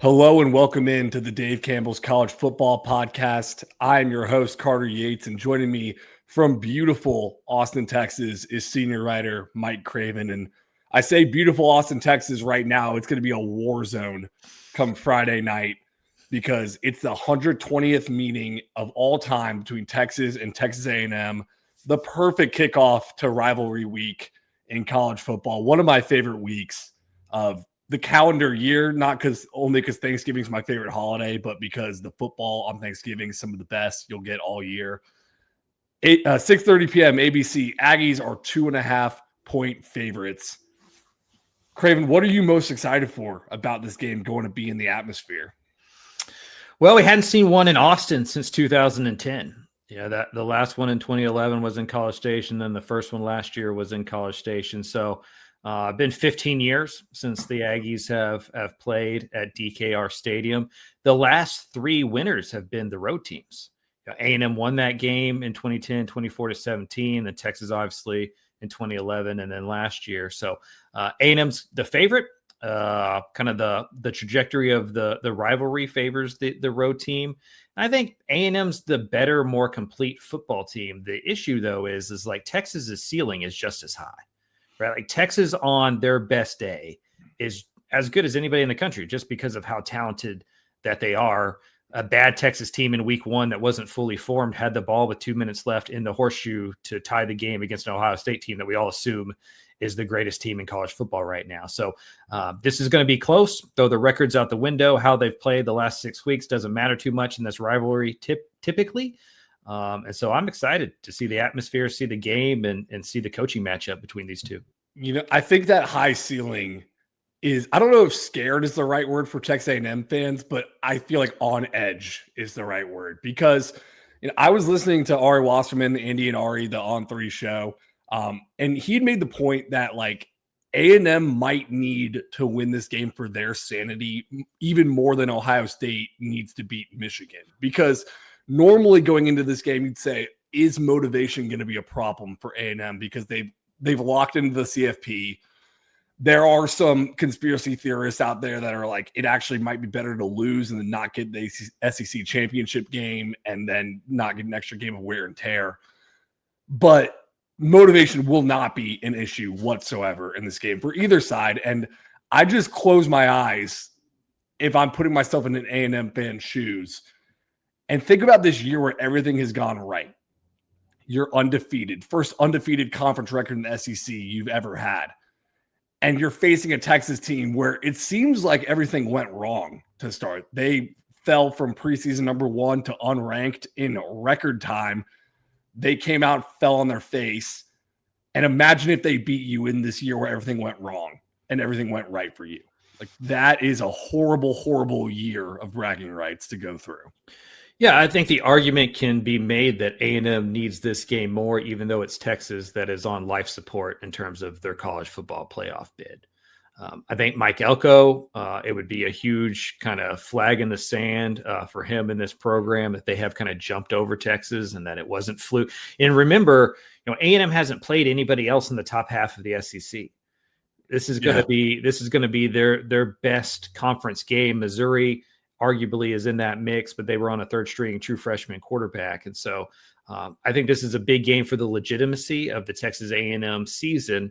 Hello and welcome in to the Dave Campbell's College Football Podcast. I am your host, Carter Yates, and joining me from beautiful Austin, Texas is senior writer Mike Craven. And I say beautiful Austin, Texas right now. It's going to be a war zone come Friday night because it's the 120th meeting of all time between Texas and Texas A&M, the perfect kickoff to rivalry week in college football. One of my favorite weeks of the calendar year, not only because Thanksgiving is my favorite holiday, but because the football on Thanksgiving is some of the best you'll get all year. 6:30 p.m. ABC. Aggies are 2.5-point favorites. Craven, what are you most excited for about this game going to be in the atmosphere? Well, we hadn't seen one in Austin since 2010. That the last one in 2011 was in College Station. Then the first one last year was in College Station. So been 15 years since the Aggies have played at DKR Stadium. The last three winners have been the road teams. A&M won that game in 2010, 24-17. Then Texas, obviously, in 2011, and then last year. So A&M's the favorite. Kind of the trajectory of the rivalry favors the road team. And I think A&M's the better, more complete football team. The issue, though, is like Texas's ceiling is just as high. Right, like Texas on their best day is as good as anybody in the country just because of how talented that they are. A bad Texas team in week one that wasn't fully formed had the ball with 2 minutes left in the horseshoe to tie the game against an Ohio State team that we all assume is the greatest team in college football right now. So this is going to be close, though the record's out the window. How they've played the last 6 weeks doesn't matter too much in this rivalry typically. And so I'm excited to see the atmosphere, see the game, and see the coaching matchup between these two. I think that high ceiling is, I don't know if scared is the right word for Texas A&M fans, but I feel like on edge is the right word because I was listening to Ari Wasserman, Andy and Ari, the On3 show, and he'd made the point that like A&M might need to win this game for their sanity even more than Ohio State needs to beat Michigan, because normally going into this game, you'd say, is motivation going to be a problem for A&M because they've locked into the CFP. There are some conspiracy theorists out there that are like, it actually might be better to lose and then not get the SEC championship game and then not get an extra game of wear and tear. But motivation will not be an issue whatsoever in this game for either side. And I just close my eyes if I'm putting myself in an A&M fan's shoes and think about this year where everything has gone right. You're undefeated, first undefeated conference record in the SEC you've ever had. And you're facing a Texas team where it seems like everything went wrong to start. They fell from preseason number 1 to unranked in record time. They came out, fell on their face. And imagine if they beat you in this year where everything went wrong and everything went right for you. Like that is a horrible, horrible year of bragging rights to go through. Yeah, I think the argument can be made that A&M needs this game more, even though it's Texas that is on life support in terms of their college football playoff bid. I think Mike Elko, it would be a huge kind of flag in the sand for him in this program that they have kind of jumped over Texas and that it wasn't fluke. And remember, A&M hasn't played anybody else in the top half of the SEC. This is going to be their best conference game. Missouri arguably is in that mix, but they were on a third string true freshman quarterback. And so I think this is a big game for the legitimacy of the Texas A&M season.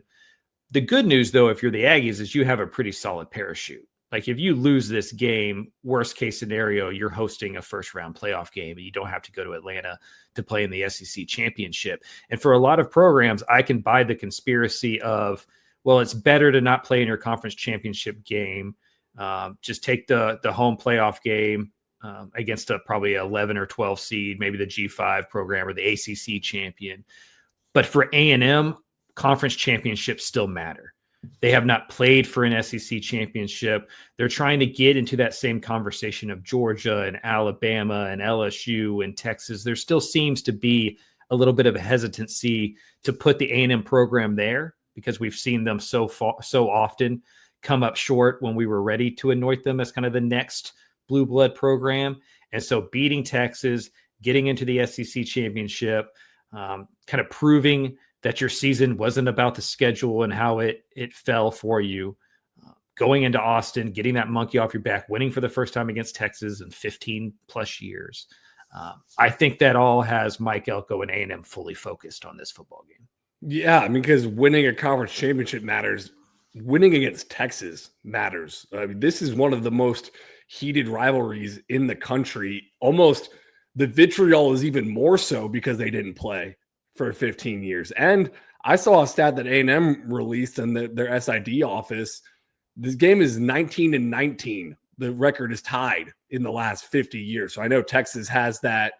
The good news, though, if you're the Aggies, is you have a pretty solid parachute. Like if you lose this game, worst case scenario, you're hosting a first round playoff game and you don't have to go to Atlanta to play in the SEC championship. And for a lot of programs, I can buy the conspiracy of, well, it's better to not play in your conference championship game. Just take the home playoff game against probably 11 or 12 seed, maybe the G5 program or the ACC champion. But for A&M, conference championships still matter. They have not played for an SEC championship. They're trying to get into that same conversation of Georgia and Alabama and LSU and Texas. There still seems to be a little bit of a hesitancy to put the A&M program there because we've seen them so often come up short when we were ready to anoint them as kind of the next blue blood program. And so beating Texas, getting into the SEC championship, kind of proving that your season wasn't about the schedule and how it fell for you, going into Austin, getting that monkey off your back, winning for the first time against Texas in 15 plus years. I think that all has Mike Elko and A&M fully focused on this football game. Yeah, I mean, because winning a conference championship matters. Winning against Texas matters. I mean, this is one of the most heated rivalries in the country. Almost the vitriol is even more so because they didn't play for 15 years. And I saw a stat that A&M released in their SID office. This game is 19-19. The record is tied in the last 50 years. So I know Texas has that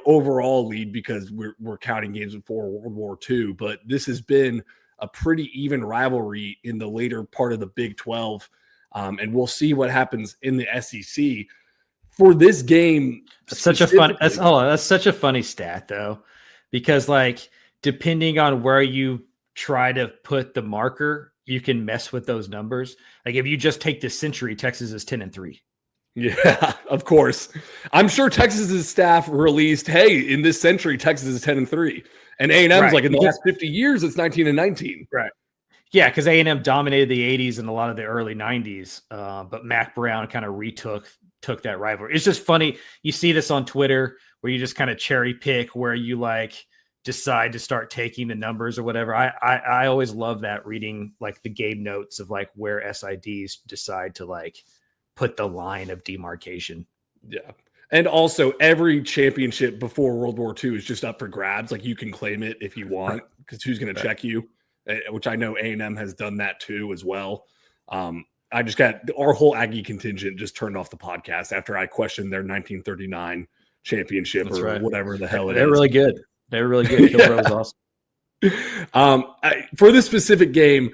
overall lead because we're counting games before World War II, but this has been a pretty even rivalry in the later part of the Big 12. And we'll see what happens in the SEC for this game. That's such a funny stat though, because like depending on where you try to put the marker, you can mess with those numbers. Like if you just take this century, Texas is 10-3. Yeah, of course. I'm sure Texas's staff released, hey, in this century, Texas is 10-3. And A&M's like in the last 50 years, it's 19-19. Right. Yeah, because A&M dominated the 80s and a lot of the early 90s. But Mac Brown kind of took that rivalry. It's just funny. You see this on Twitter where you just kind of cherry pick where you like decide to start taking the numbers or whatever. I always love that, reading like the game notes of like where SIDs decide to like put the line of demarcation. Yeah. And also every championship before World War II is just up for grabs. Like you can claim it if you want, because who's going to check you? Which I know A&M has done that too as well. I just got our whole Aggie contingent just turned off the podcast after I questioned their 1939 championship. That's or whatever the hell it is. They're really good. They're really good. Kilbro was awesome. For this specific game,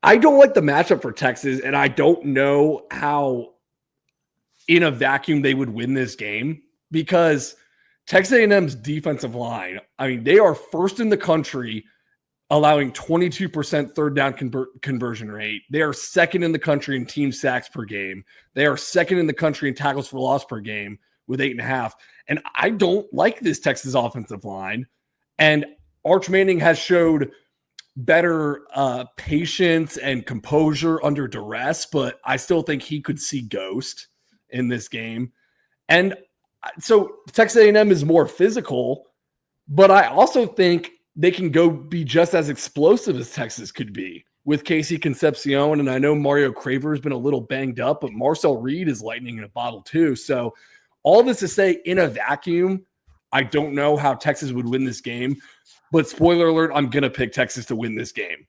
I don't like the matchup for Texas, and I don't know how in a vacuum they would win this game because Texas A&M's defensive line, I mean, they are first in the country allowing 22% third down conversion rate. They are second in the country in team sacks per game. They are second in the country in tackles for loss per game with 8.5. And I don't like this Texas offensive line. And Arch Manning has showed better patience and composure under duress, but I still think he could see ghost in this game. And so Texas A&M is more physical, but I also think they can go be just as explosive as Texas could be with Casey Concepcion. And I know Mario Craver has been a little banged up, but Marcel Reed is lightning in a bottle too. So all this to say, in a vacuum, I don't know how Texas would win this game, but spoiler alert, I'm going to pick Texas to win this game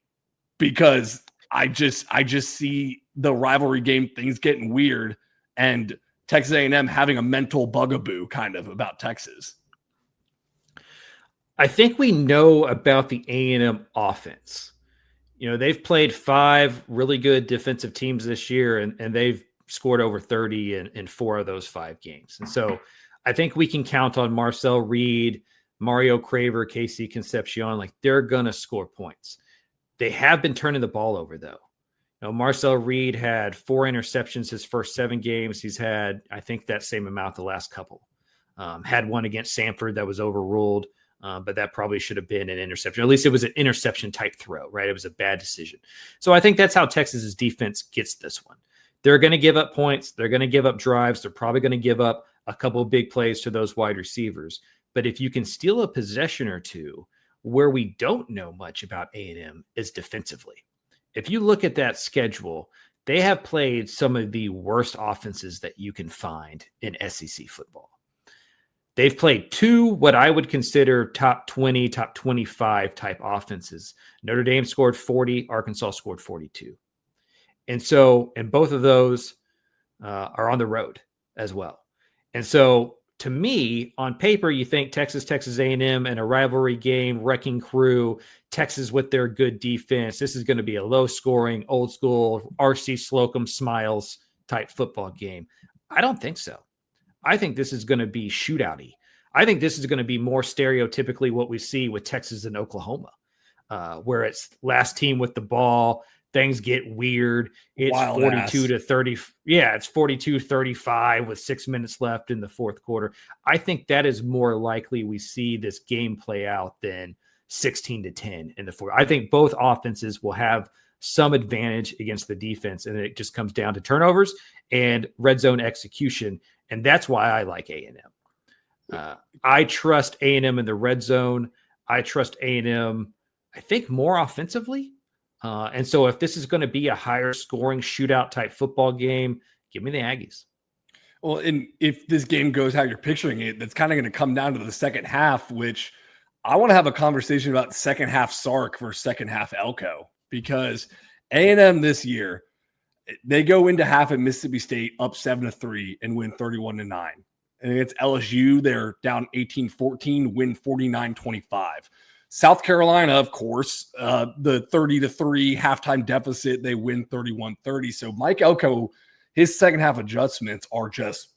because I just see the rivalry game things getting weird and Texas A&M having a mental bugaboo kind of about Texas. I think we know about the A&M offense. You know, they've played 5 really good defensive teams this year, and they've scored over 30 in 4 of those 5 games. And so I think we can count on Marcel Reed, Mario Craver, Casey Concepcion. Like, they're going to score points. They have been turning the ball over, though. You know, Marcel Reed had 4 interceptions his first 7 games. He's had, I think, that same amount the last couple. Had one against Samford that was overruled. But that probably should have been an interception. At least it was an interception type throw, right? It was a bad decision. So I think that's how Texas's defense gets this one. They're going to give up points. They're going to give up drives. They're probably going to give up a couple of big plays to those wide receivers. But if you can steal a possession or two, where we don't know much about A&M is defensively. If you look at that schedule, they have played some of the worst offenses that you can find in SEC football. They've played 2 what I would consider top 20, top 25 type offenses. Notre Dame scored 40, Arkansas scored 42. And so, and both of those are on the road as well. And so, to me, on paper, you think Texas A&M and a rivalry game, wrecking crew, Texas with their good defense. This is going to be a low-scoring, old-school, R.C. Slocum smiles type football game. I don't think so. I think this is going to be shootout-y. I think this is going to be more stereotypically what we see with Texas and Oklahoma, where it's last team with the ball. Things get weird. It's wild 42 to 30. Yeah, it's 42-35 with 6 minutes left in the fourth quarter. I think that is more likely we see this game play out than 16-10 in the fourth. I think both offenses will have some advantage against the defense, and it just comes down to turnovers and red zone execution, and that's why I like A&M. I trust A&M in the red zone. I trust A&M, I think, more offensively. And so if this is going to be a higher scoring shootout type football game, give me the Aggies. Well, and if this game goes how you're picturing it, that's kind of going to come down to the second half, which I want to have a conversation about second half Sark versus second half Elko, because A&M this year, they go into half at Mississippi State up 7-3 and win 31-9. And against LSU, they're down 18-14, win 49-25. South Carolina, of course, the 30-3 halftime deficit, they win 31-30. So Mike Elko, his second half adjustments are just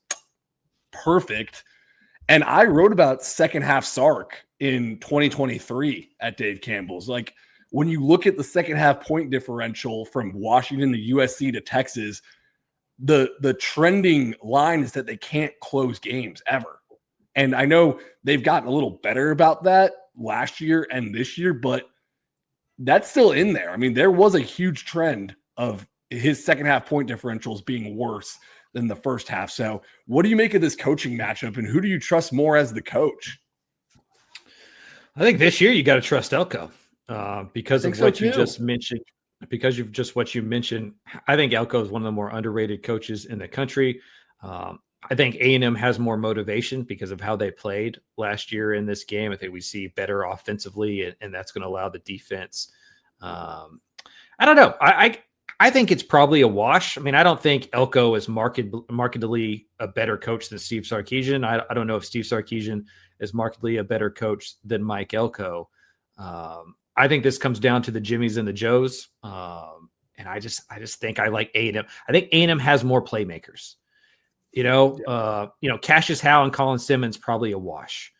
perfect. And I wrote about second half Sark in 2023 at Dave Campbell's. Like, when you look at the second half point differential from Washington to USC to Texas, the trending line is that they can't close games ever. And I know they've gotten a little better about that last year and this year, but that's still in there. I mean, there was a huge trend of his second half point differentials being worse than the first half. So what do you make of this coaching matchup, and who do you trust more as the coach? I think this year you got to trust Elko because of what you just mentioned. Because of just what you mentioned, I think Elko is one of the more underrated coaches in the country. I think A&M has more motivation because of how they played last year in this game. I think we see better offensively, and that's going to allow the defense. I don't know. I think it's probably a wash. I mean, I don't think Elko is markedly a better coach than Steve Sarkisian. I don't know if Steve Sarkisian is markedly a better coach than Mike Elko. I think this comes down to the Jimmies and the Joes. And I just think I like A&M. I think A&M has more playmakers. Cassius Howe and Colin Simmons, probably a wash.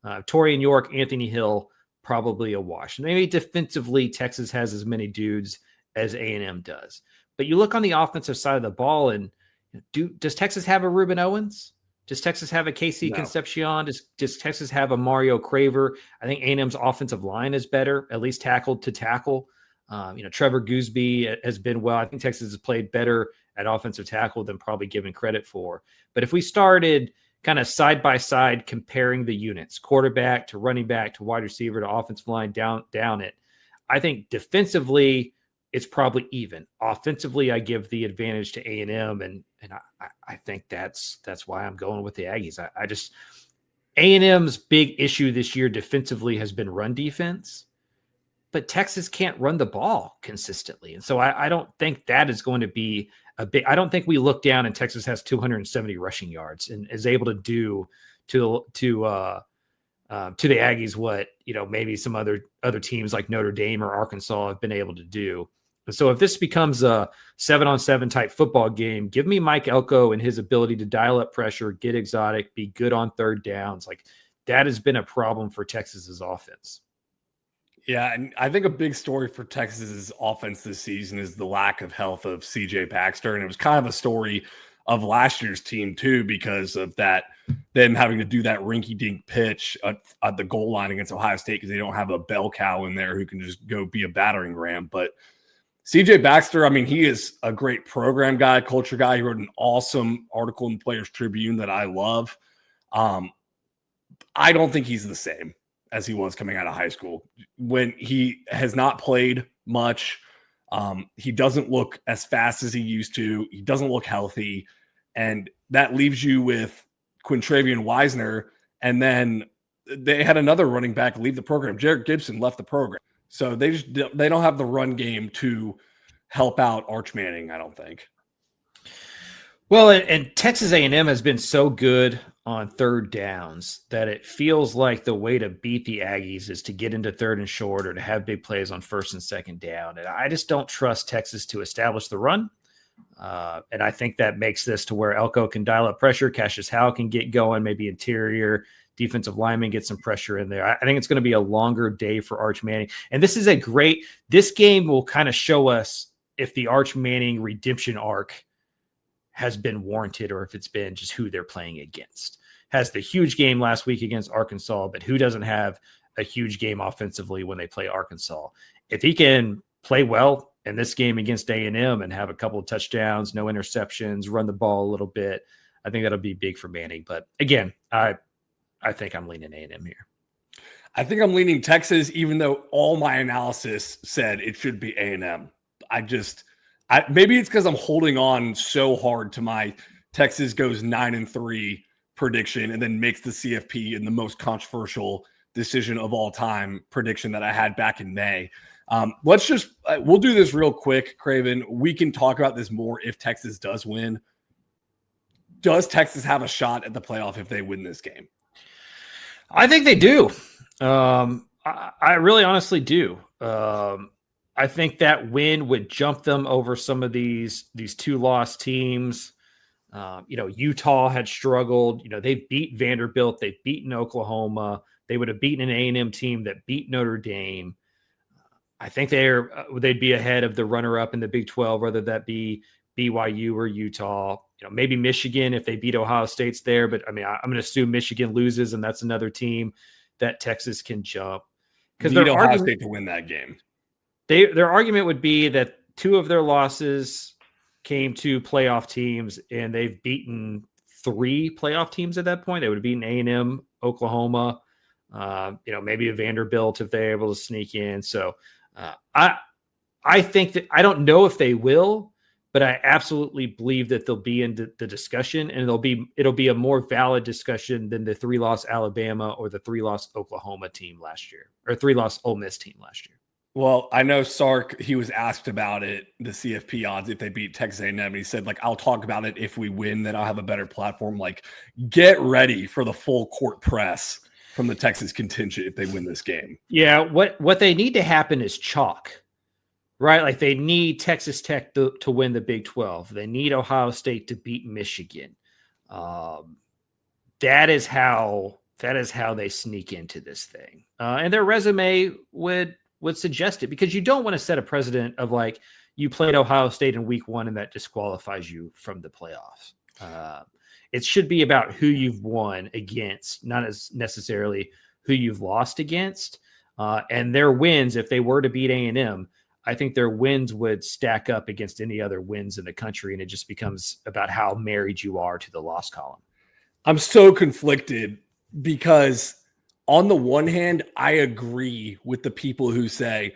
Torian York, Anthony Hill, probably a wash. Maybe defensively, Texas has as many dudes as A&M does. But you look on the offensive side of the ball, and does Texas have a Reuben Owens? Does Texas have a Casey Concepcion? Does Texas have a Mario Craver? I think A&M's offensive line is better, at least tackle to tackle. Trevor Gooseby has been well. I think Texas has played better at offensive tackle than probably given credit for. But if we started kind of side by side comparing the units, quarterback to running back to wide receiver to offensive line down it, I think defensively it's probably even. Offensively, I give the advantage to A&M, and I think that's why I'm going with the Aggies. I just A&M's big issue this year defensively has been run defense, but Texas can't run the ball consistently, and so I don't think that is going to be a big. I don't think we look down and Texas has 270 rushing yards and is able to do to the Aggies what maybe some other teams like Notre Dame or Arkansas have been able to do. And so if this becomes a 7-on-7 type football game, give me Mike Elko and his ability to dial up pressure, get exotic, be good on third downs. Like, that has been a problem for Texas's offense. Yeah, and I think a big story for Texas's offense this season is the lack of health of CJ Baxter. And it was kind of a story of last year's team too, because of that, them having to do that rinky-dink pitch at the goal line against Ohio State because they don't have a bell cow in there who can just go be a battering ram. But CJ Baxter, I mean, he is a great program guy, culture guy. He wrote an awesome article in Players Tribune that I love. I don't think he's the same as he was coming out of high school. When he has not played much, he doesn't look as fast as he used to. He doesn't look healthy. And that leaves you with Quintravian Wisner. And then they had another running back leave the program. Jared Gibson left the program. So they don't have the run game to help out Arch Manning, I don't think. Well, and Texas A&M has been so good on third downs that it feels like the way to beat the Aggies is to get into third and short or to have big plays on first and second down. And I just don't trust Texas to establish the run. And I think that makes this to where Elko can dial up pressure. Cassius Howe can get going, maybe interior defensive lineman get some pressure in there. I think it's going to be a longer day for Arch Manning. And this game will kind of show us if the Arch Manning redemption arc has been warranted or if it's been just who they're playing against. Has the huge game last week against Arkansas, but who doesn't have a huge game offensively when they play Arkansas? If he can play well in this game against A&M and have a couple of touchdowns, no interceptions, run the ball a little bit. I think that'll be big for Manning. But again, I think I'm leaning A&M here. I think I'm leaning Texas, even though all my analysis said it should be A&M. Maybe it's because I'm holding on so hard to my Texas goes 9-3 prediction and then makes the CFP in the most controversial decision of all time prediction that I had back in May. We'll do this real quick, Craven. We can talk about this more if Texas does win. Does Texas have a shot at the playoff if they win this game? I think they do. I really honestly do. I think that win would jump them over some of these 2-loss teams. Utah had struggled. They've beat Vanderbilt. They've beaten Oklahoma. They would have beaten an A&M team that beat Notre Dame. I think they'd be ahead of the runner-up in the Big 12, whether that be BYU or Utah. Maybe Michigan if they beat Ohio State's there. But, I'm going to assume Michigan loses, and that's another team that Texas can jump. Because they're Ohio State to win that game. Their argument would be that 2 of their losses came to playoff teams, and they've beaten 3 playoff teams at that point. They would have beaten A&M, Oklahoma, maybe a Vanderbilt if they're able to sneak in. So I think that I don't know if they will, but I absolutely believe that they'll be in the discussion, and it'll be a more valid discussion than the 3-loss Alabama or the 3-loss Oklahoma team last year, or 3-loss Ole Miss team last year. Well, I know Sark, he was asked about it, the CFP odds if they beat Texas A&M, and he said, I'll talk about it if we win, then I'll have a better platform. Get ready for the full court press from the Texas contingent if they win this game. Yeah, what they need to happen is chalk, right? They need Texas Tech to win the Big 12. They need Ohio State to beat Michigan. That is how they sneak into this thing. And their resume would suggest it, because you don't want to set a precedent of you played Ohio State in week 1 and that disqualifies you from the playoffs. It should be about who you've won against, not as necessarily who you've lost against. And their wins, if they were to beat A&M, I think their wins would stack up against any other wins in the country. And it just becomes about how married you are to the loss column. I'm so conflicted because on the one hand, I agree with the people who say,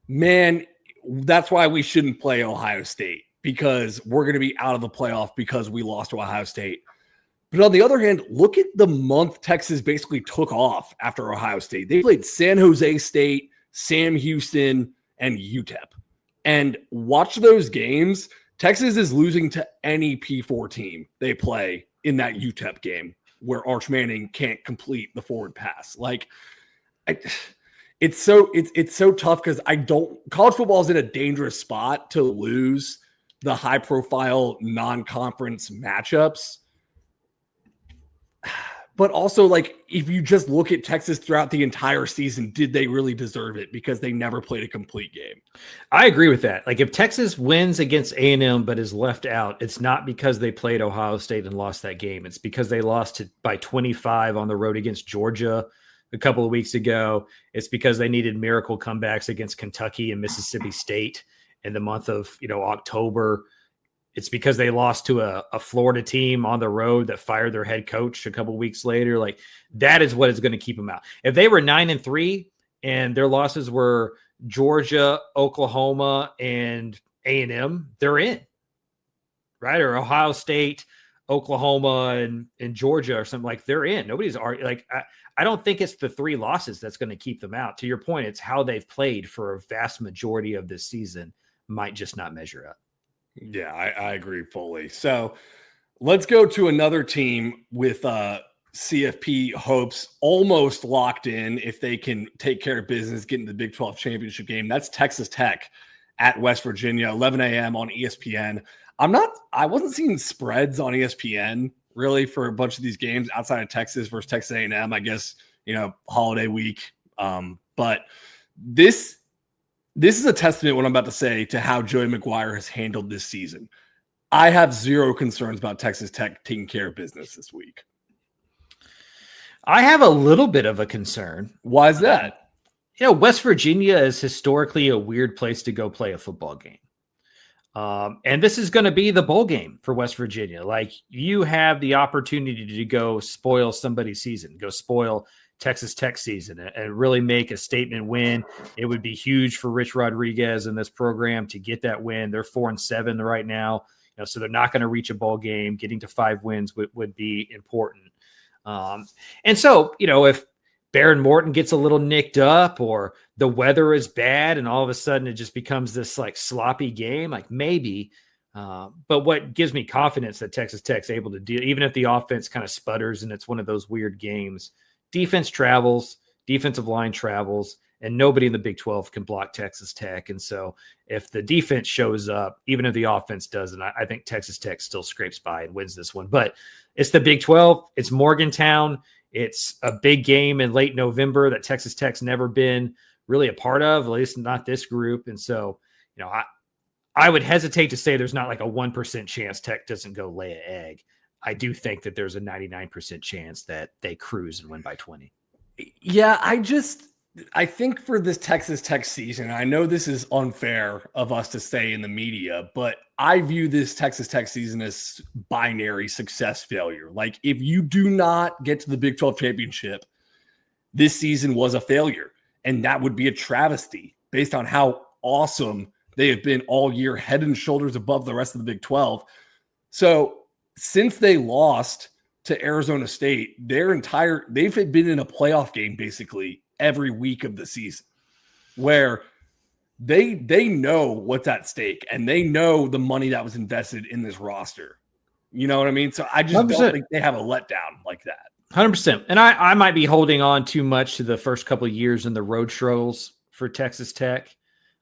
man, that's why we shouldn't play Ohio State, because we're going to be out of the playoff because we lost to Ohio State. But on the other hand, look at the month Texas basically took off after Ohio State. They played San Jose State, Sam Houston, and UTEP. And watch those games. Texas is losing to any P4 team they play in that UTEP game, where Arch Manning can't complete the forward pass. It's so tough because college football is in a dangerous spot to lose the high profile non-conference matchups. But also, if you just look at Texas throughout the entire season, did they really deserve it? Because they never played a complete game. I agree with that. If Texas wins against A&M but is left out, it's not because they played Ohio State and lost that game. It's because they lost by 25 on the road against Georgia a couple of weeks ago. It's because they needed miracle comebacks against Kentucky and Mississippi State in the month of October. It's because they lost to a Florida team on the road that fired their head coach a couple of weeks later. That is what is going to keep them out. If they were 9-3 and their losses were Georgia, Oklahoma, and A&M, they're in, right? Or Ohio State, Oklahoma, and Georgia or something, they're in. Nobody's I don't think it's the 3 losses that's going to keep them out. To your point, it's how they've played for a vast majority of this season might just not measure up. Yeah, I agree fully. So let's go to another team with CFP hopes almost locked in if they can take care of business, get into the Big 12 championship game. That's Texas Tech at West Virginia, 11 a.m. on ESPN. I wasn't seeing spreads on ESPN really for a bunch of these games outside of Texas versus Texas A&M, I guess, holiday week. But this is a testament, what I'm about to say, to how Joey McGuire has handled this season. I have zero concerns about Texas Tech taking care of business this week. I have a little bit of a concern. Why is that? West Virginia is historically a weird place to go play a football game. And this is going to be the bowl game for West Virginia. Like, you have the opportunity to go spoil somebody's season, go spoil Texas Tech season, and really make a statement win. It would be huge for Rich Rodriguez and this program to get that win. They're 4-7 right now, so they're not going to reach a bowl game. Getting to 5 wins would be important. And so, if Baron Morton gets a little nicked up, or the weather is bad and all of a sudden it just becomes this like sloppy game, like maybe. But what gives me confidence that Texas Tech's able to do, even if the offense kind of sputters and it's one of those weird games, defense travels, defensive line travels, and nobody in the Big 12 can block Texas Tech. And so if the defense shows up, even if the offense doesn't, I think Texas Tech still scrapes by and wins this one. But it's the Big 12. It's Morgantown. It's a big game in late November that Texas Tech's never been really a part of, at least not this group. And so, I would hesitate to say there's not like a 1% chance Tech doesn't go lay an egg. I do think that there's a 99% chance that they cruise and win by 20. Yeah, I think for this Texas Tech season, I know this is unfair of us to say in the media, but I view this Texas Tech season as binary success failure. Like, if you do not get to the Big 12 championship, this season was a failure. And that would be a travesty based on how awesome they have been all year, head and shoulders above the rest of the Big 12. So since they lost to Arizona State, they've been in a playoff game basically every week of the season, where they know what's at stake and they know the money that was invested in this roster. You know what I mean? So I just 100%. don't think they have a letdown like that. 100%. And I might be holding on too much to the first couple of years in the road shows for Texas Tech.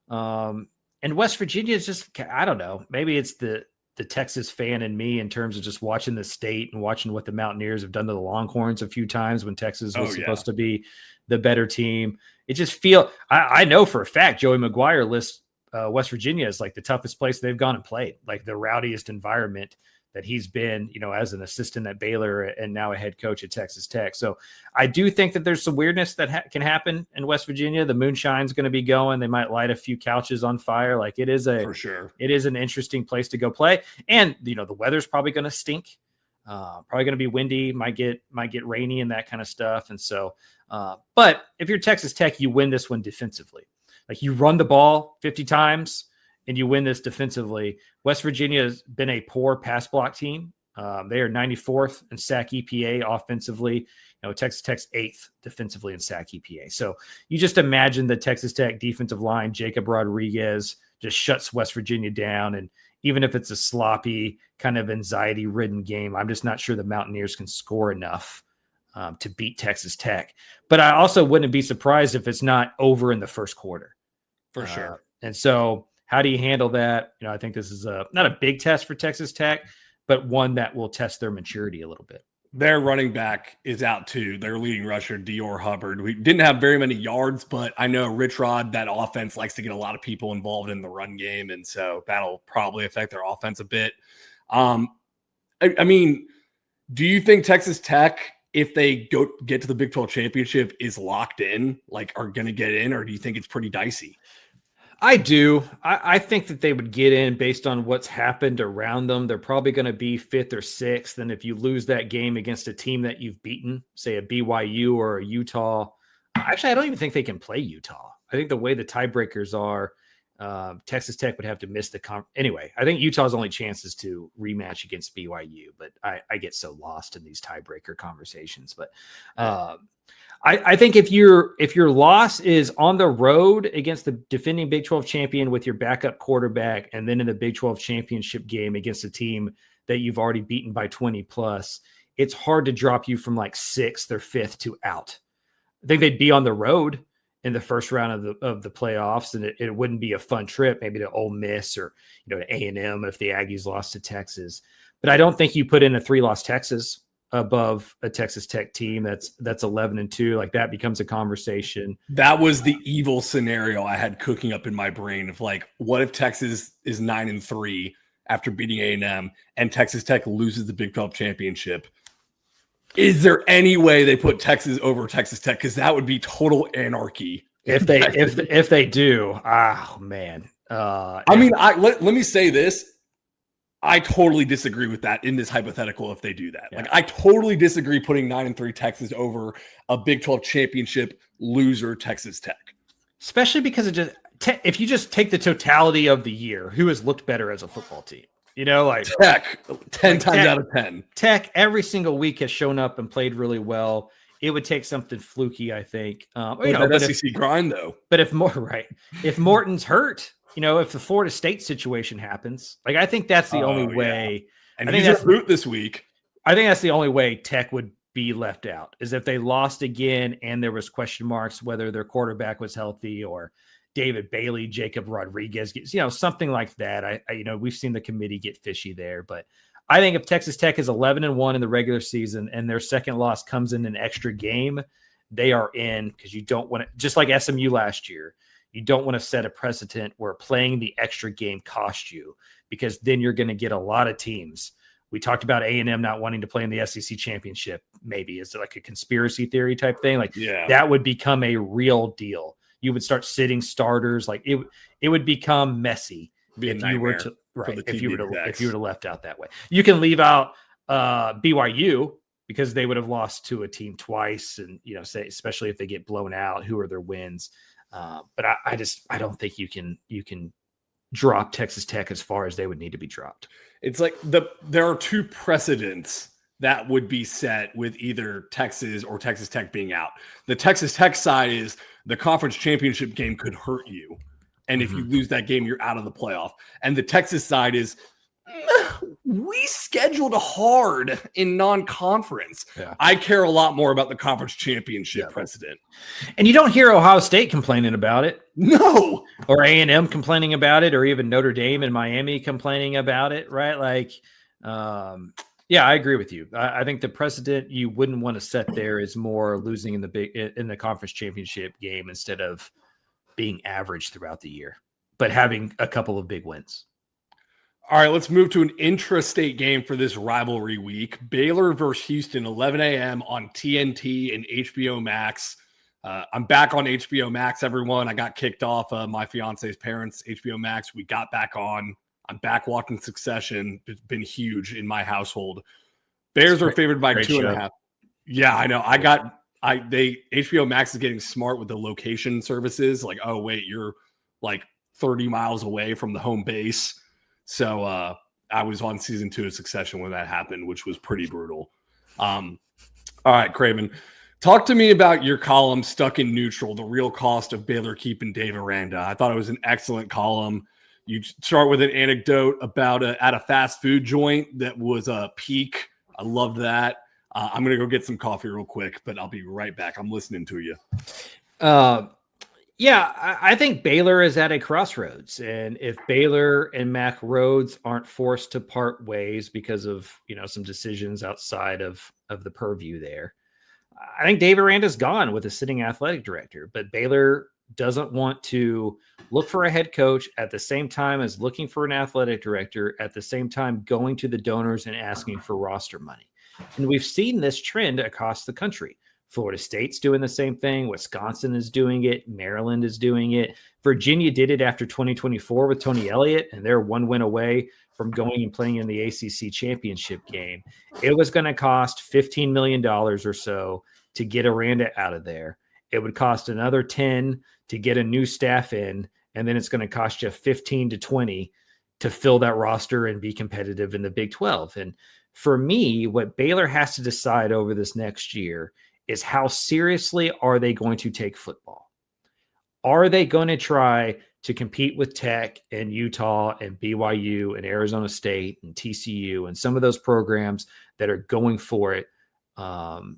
And West Virginia is just, I don't know, maybe it's the Texas fan in me in terms of just watching the state and watching what the Mountaineers have done to the Longhorns a few times when Texas was supposed to be the better team. It just I know for a fact Joey McGuire lists West Virginia as like the toughest place they've gone and played, like the rowdiest environment that he's been, as an assistant at Baylor and now a head coach at Texas Tech. So I do think that there's some weirdness that can happen in West Virginia. The moonshine's going to be going. They might light a few couches on fire. Like, it is For sure. It is an interesting place to go play. And, the weather's probably going to stink. Probably going to be windy, might get rainy and that kind of stuff. And so, but if you're Texas Tech, you win this one defensively. Like, you run the ball 50 times and you win this defensively. West Virginia has been a poor pass block team. They are 94th in sack EPA offensively. Texas Tech's 8th defensively in sack EPA. So you just imagine the Texas Tech defensive line, Jacob Rodriguez, just shuts West Virginia down. And even if it's a sloppy, kind of anxiety-ridden game, I'm just not sure the Mountaineers can score enough to beat Texas Tech. But I also wouldn't be surprised if it's not over in the first quarter. For sure. And so how do you handle that? I think this is not a big test for Texas Tech, but one that will test their maturity a little bit. Their running back is out too. Their leading rusher, Dior Hubbard. We didn't have very many yards, but I know Rich Rod, that offense likes to get a lot of people involved in the run game. And so that'll probably affect their offense a bit. I mean, do you think Texas Tech, if they get to the Big 12 championship, is locked in, like are going to get in, or do you think it's pretty dicey? I do. I think that they would get in based on what's happened around them. They're probably going to be 5th or 6th. And if you lose that game against a team that you've beaten, say a BYU or a Utah, actually, I don't even think they can play Utah. I think the way the tiebreakers are, Texas Tech would have to miss anyway, I think Utah's only chance is to rematch against BYU, but I get so lost in these tiebreaker conversations. But I think if your loss is on the road against the defending Big 12 champion with your backup quarterback, and then in the Big 12 championship game against a team that you've already beaten by 20 plus, it's hard to drop you from like 6th or 5th to out. I think they'd be on the road in the first round of the playoffs, and it wouldn't be a fun trip, maybe to Ole Miss or to A&M if the Aggies lost to Texas. But I don't think you put in a 3-loss Texas above a Texas Tech team that's 11-2. Like, that becomes a conversation. That was the evil scenario I had cooking up in my brain of like, what if Texas is 9-3 after beating A&M and Texas Tech loses the Big 12 championship? Is there any way they put Texas over Texas Tech? Because that would be total anarchy If they do, oh man. I mean, let me say this. I totally disagree with that in this hypothetical if they do that. Yeah. Like, I totally disagree putting 9-3 Texas over a Big 12 championship loser Texas Tech. Especially because if you just take the totality of the year, who has looked better as a football team? Like Tech, 10 times out of 10. Tech every single week has shown up and played really well. It would take something fluky, I think. But SEC grind, though. But if Morton's hurt, if the Florida State situation happens, like I think that's the only way. And he's a boot this week. I think that's the only way Tech would be left out is if they lost again and there was question marks whether their quarterback was healthy or David Bailey, Jacob Rodriguez, something like that. We've seen the committee get fishy there, but I think if Texas Tech is 11-1 in the regular season and their second loss comes in an extra game, they are in, because you don't want to, just like SMU last year, you don't want to set a precedent where playing the extra game costs you, because then you're going to get a lot of teams. We talked about A&M not wanting to play in the SEC championship. Maybe is it like a conspiracy theory type thing? That would become a real deal. You would start sitting starters. Like it would become messy if you were to left out that way. You can leave out BYU because they would have lost to a team twice, and say especially if they get blown out, who are their wins? But I don't think you can drop Texas Tech as far as they would need to be dropped. It's like there are two precedents that would be set with either Texas or Texas Tech being out. The Texas Tech side is the conference championship game could hurt you. And if you lose that game, you're out of the playoff. And the Texas side is, we scheduled hard in non-conference. Yeah. I care a lot more about the conference championship precedent. And you don't hear Ohio State complaining about it. No. Or A&M complaining about it, or even Notre Dame and Miami complaining about it, right? I agree with you. I think the precedent you wouldn't want to set there is more losing in the conference championship game instead of being average throughout the year, but having a couple of big wins. All right, let's move to an intra-state game for this rivalry week. Baylor versus Houston, 11 a.m. on TNT and HBO Max. I'm back on HBO Max, everyone. I got kicked off my fiance's parents' HBO Max. We got back on. I'm back watching Succession. It's been huge in my household. Bears are favored by 2.5. Yeah, I know. HBO Max is getting smart with the location services. Like, oh, wait, you're like 30 miles away from the home base. So I was on season 2 of Succession when that happened, which was pretty brutal. All right, Craven, talk to me about your column, Stuck in Neutral, the real cost of Baylor keeping Dave Aranda. I thought it was an excellent column. You start with an anecdote about at a fast food joint that was a peak. I love that. I'm going to go get some coffee real quick, but I'll be right back. I'm listening to you. I think Baylor is at a crossroads. And if Baylor and Mack Rhoades aren't forced to part ways because of, some decisions outside of the purview there, I think Dave Aranda's gone with a sitting athletic director. But Baylor doesn't want to look for a head coach at the same time as looking for an athletic director, at the same time going to the donors and asking for roster money. And we've seen this trend across the country. Florida State's doing the same thing. Wisconsin is doing it. Maryland is doing it. Virginia did it after 2024 with Tony Elliott, and they're one win away from going and playing in the ACC championship game. It was going to cost $15 million or so to get Aranda out of there. It would cost another 10 to get a new staff in, and then it's going to cost you 15 to 20 to fill that roster and be competitive in the Big 12. And for me, what Baylor has to decide over this next year is how seriously are they going to take football? Are they going to try to compete with Tech and Utah and BYU and Arizona State and TCU and some of those programs that are going for it on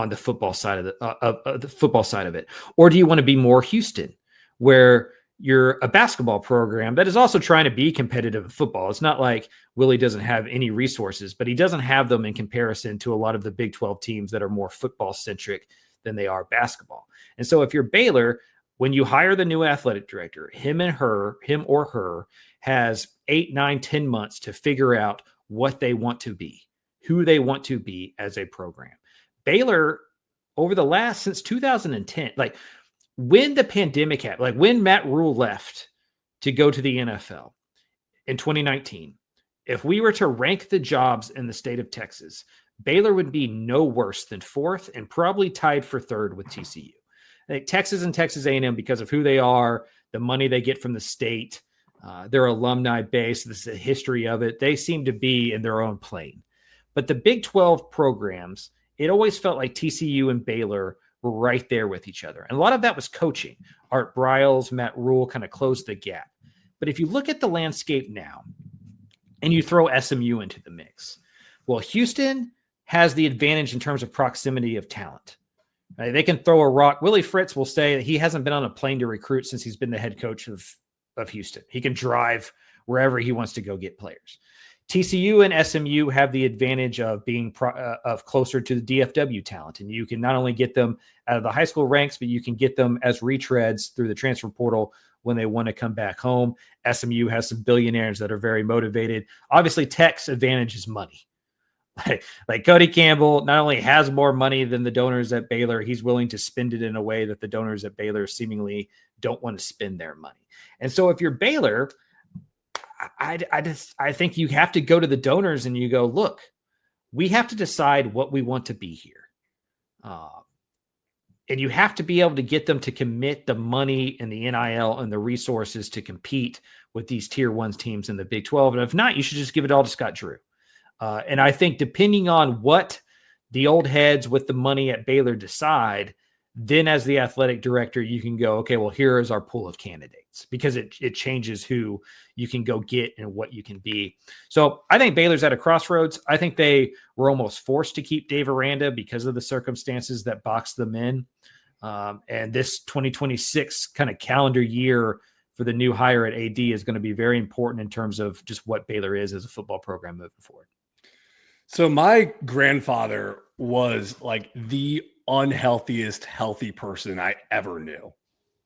the football side of the football side of it? Or do you want to be more Houston, where you're a basketball program that is also trying to be competitive in football? It's not like Willie doesn't have any resources, but he doesn't have them in comparison to a lot of the Big 12 teams that are more football centric than they are basketball. And so if you're Baylor, when you hire the new athletic director, him or her has 8, 9, 10 months to figure out what they want to be, who they want to be as a program. Baylor, over the since 2010, when the pandemic happened, like when Matt Rule left to go to the NFL in 2019, if we were to rank the jobs in the state of Texas, Baylor would be no worse than fourth and probably tied for third with TCU. I think Texas and Texas A&M, because of who they are, the money they get from the state, their alumni base, this is the history of it, they seem to be in their own plane. But the Big 12 programs, it always felt like TCU and Baylor were right there with each other. And a lot of that was coaching. Art Briles, Matt Rule kind of closed the gap. But if you look at the landscape now and you throw SMU into the mix, well, Houston has the advantage in terms of proximity of talent. Right? They can throw a rock. Willie Fritz will say that he hasn't been on a plane to recruit since he's been the head coach of Houston. He can drive wherever he wants to go get players. TCU and SMU have the advantage of being of closer to the DFW talent, and you can not only get them out of the high school ranks, but you can get them as retreads through the transfer portal when they want to come back home. SMU has some billionaires that are very motivated. Obviously, Tech's advantage is money. Like Cody Campbell not only has more money than the donors at Baylor, he's willing to spend it in a way that the donors at Baylor seemingly don't want to spend their money. And so if you're Baylor, I think you have to go to the donors and you go, look, we have to decide what we want to be here. And you have to be able to get them to commit the money and the NIL and the resources to compete with these tier 1 teams in the Big 12. And if not, you should just give it all to Scott Drew. And I think depending on what the old heads with the money at Baylor decide, then as the athletic director, you can go, okay, well, here is our pool of candidates, because it changes who you can go get and what you can be. So I think Baylor's at a crossroads. I think they were almost forced to keep Dave Aranda because of the circumstances that boxed them in. And this 2026 kind of calendar year for the new hire at AD is going to be very important in terms of just what Baylor is as a football program moving forward. So my grandfather was like the unhealthiest healthy person I ever knew.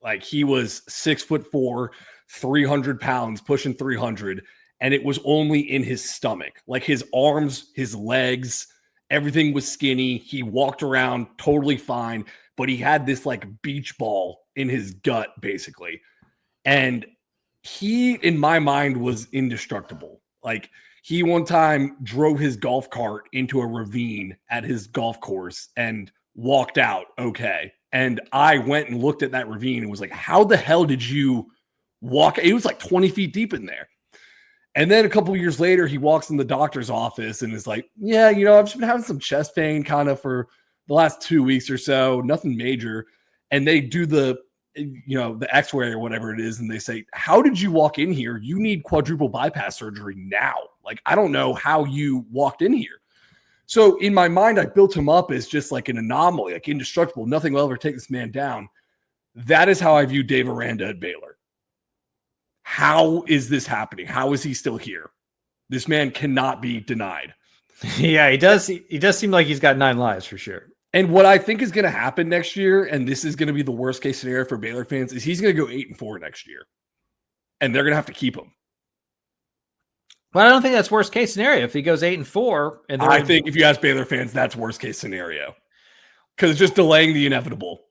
Like he was 6'4", 300 pounds, pushing 300. And it was only in his stomach, like his arms, his legs, everything was skinny. He walked around totally fine, but he had this like beach ball in his gut basically. And he, in my mind, was indestructible. Like he one time drove his golf cart into a ravine at his golf course and walked out okay. And I went and looked at that ravine and was like, how the hell did you walk? It was like 20 feet deep in there. And then a couple of years later, he walks in the doctor's office and is like, yeah, you know, I've just been having some chest pain kind of for the last 2 weeks or so, nothing major. And they do the x-ray or whatever it is. And they say, how did you walk in here? You need quadruple bypass surgery now. Like, I don't know how you walked in here. So in my mind, I built him up as just like an anomaly, like indestructible. Nothing will ever take this man down. That is how I view Dave Aranda at Baylor. How is this happening? How is he still here? This man cannot be denied. Yeah, he does. He does seem like he's got 9 lives for sure. And what I think is going to happen next year, and this is going to be the worst case scenario for Baylor fans, is he's going to go 8-4 next year. And they're going to have to keep him. Well, I don't think that's worst case scenario. If he goes 8-4, and I think if you ask Baylor fans, that's worst case scenario, because it's just delaying the inevitable.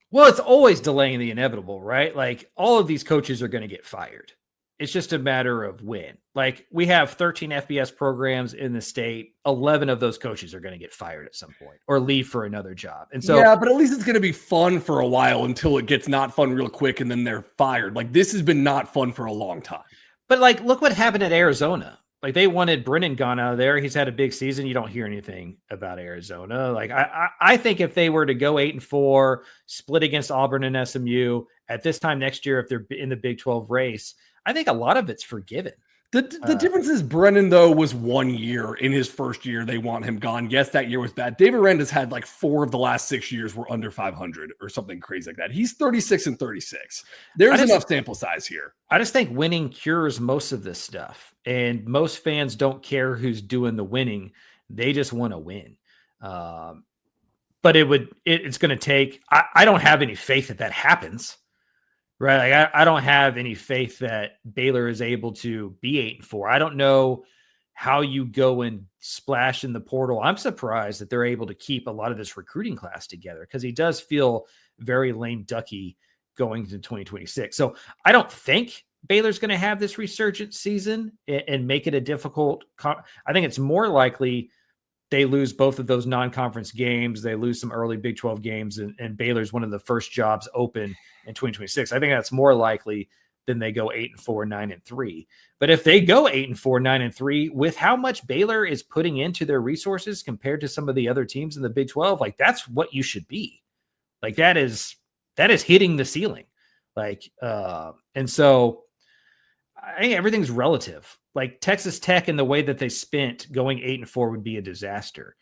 Well, it's always delaying the inevitable, right? Like all of these coaches are going to get fired. It's just a matter of when. Like we have 13 FBS programs in the state. 11 of those coaches are going to get fired at some point or leave for another job. And so, yeah, but at least it's going to be fun for a while until it gets not fun real quick, and then they're fired. Like this has been not fun for a long time. But like, look what happened at Arizona. Like they wanted Brennan gone out of there. He's had a big season. You don't hear anything about Arizona. Like I think if they were to go 8-4, split against Auburn and SMU at this time next year, if they're in the Big 12 race, I think a lot of it's forgiven. The difference is Brennan, though, was 1 year. In his first year, they want him gone. Yes, that year was bad. Dave Aranda's had like 4 of the last 6 years were under 500 or something crazy like that. He's 36-36. There's enough sample size here. I just think winning cures most of this stuff. And most fans don't care who's doing the winning. They just want to win. But it's going to take, I don't have any faith that happens. Right. Like I don't have any faith that Baylor is able to be 8-4. I don't know how you go and splash in the portal. I'm surprised that they're able to keep a lot of this recruiting class together because he does feel very lame ducky going into 2026. So I don't think Baylor's going to have this resurgent season and make it a difficult. I think it's more likely they lose both of those non-conference games. They lose some early Big 12 games, and Baylor's one of the first jobs open in 2026. I think that's more likely than they go 8-4, 9-3. But if they go 8-4, 9-3, with how much Baylor is putting into their resources compared to some of the other teams in the Big 12, like that's what you should be. Like that is hitting the ceiling. Like, and so I think everything's relative. Like Texas Tech and the way that they spent going 8-4 would be a disaster.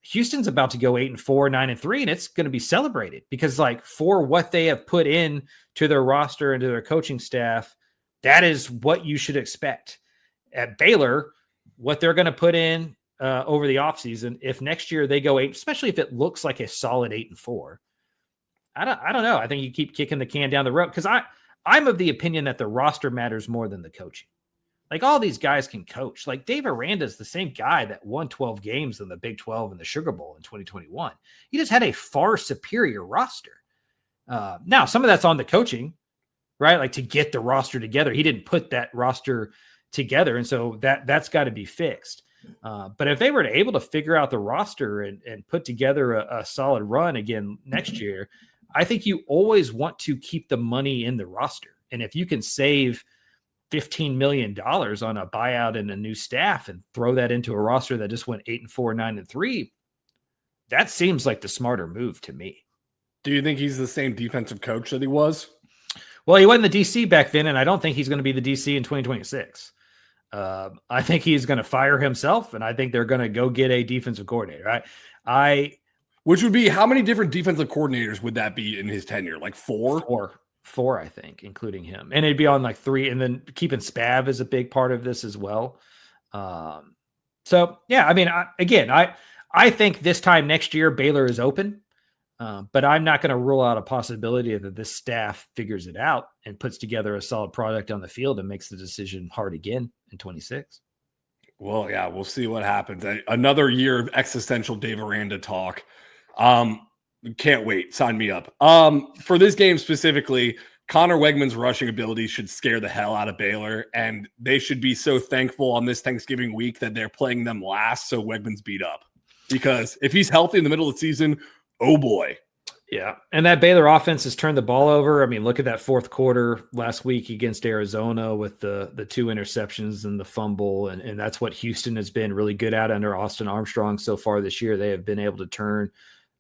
Houston's about to go 8-4, 9-3, and it's going to be celebrated because, like, for what they have put in to their roster and to their coaching staff, that is what you should expect. At Baylor, what they're going to put in over the offseason, if next year they go 8, especially if it looks like a solid 8-4, I don't know. I think you keep kicking the can down the road because I'm of the opinion that the roster matters more than the coaching. Like all these guys can coach. Like Dave Aranda is the same guy that won 12 games in the Big 12 and the Sugar Bowl in 2021. He just had a far superior roster. Now, some of that's on the coaching, right? Like to get the roster together. He didn't put that roster together. And so that's got to be fixed. But if they were able to figure out the roster and put together a solid run again next year, I think you always want to keep the money in the roster. And if you can save $15 million on a buyout and a new staff and throw that into a roster that just went 8-4, 9-3, that seems like the smarter move to me. Do you think he's the same defensive coach that he was? Well, he wasn't the DC back then, and I don't think he's going to be the DC in 2026. I think he's going to fire himself, and I think they're going to go get a defensive coordinator. Which would be, how many different defensive coordinators would that be in his tenure? Like four? Four, I think, including him. And it'd be on like 3, and then keeping Spav is a big part of this as well. So, yeah, I mean, I think this time next year, Baylor is open, but I'm not going to rule out a possibility that this staff figures it out and puts together a solid product on the field and makes the decision hard again in 26. Well, yeah, we'll see what happens. Another year of existential Dave Aranda talk. Can't wait. Sign me up. For this game specifically, Connor Wegman's rushing ability should scare the hell out of Baylor, and they should be so thankful on this Thanksgiving week that they're playing them last so Wegman's beat up. Because if he's healthy in the middle of the season, oh boy. Yeah, and that Baylor offense has turned the ball over. I mean, look at that fourth quarter last week against Arizona with the 2 interceptions and the fumble, and that's what Houston has been really good at under Austin Armstrong so far this year. They have been able to turn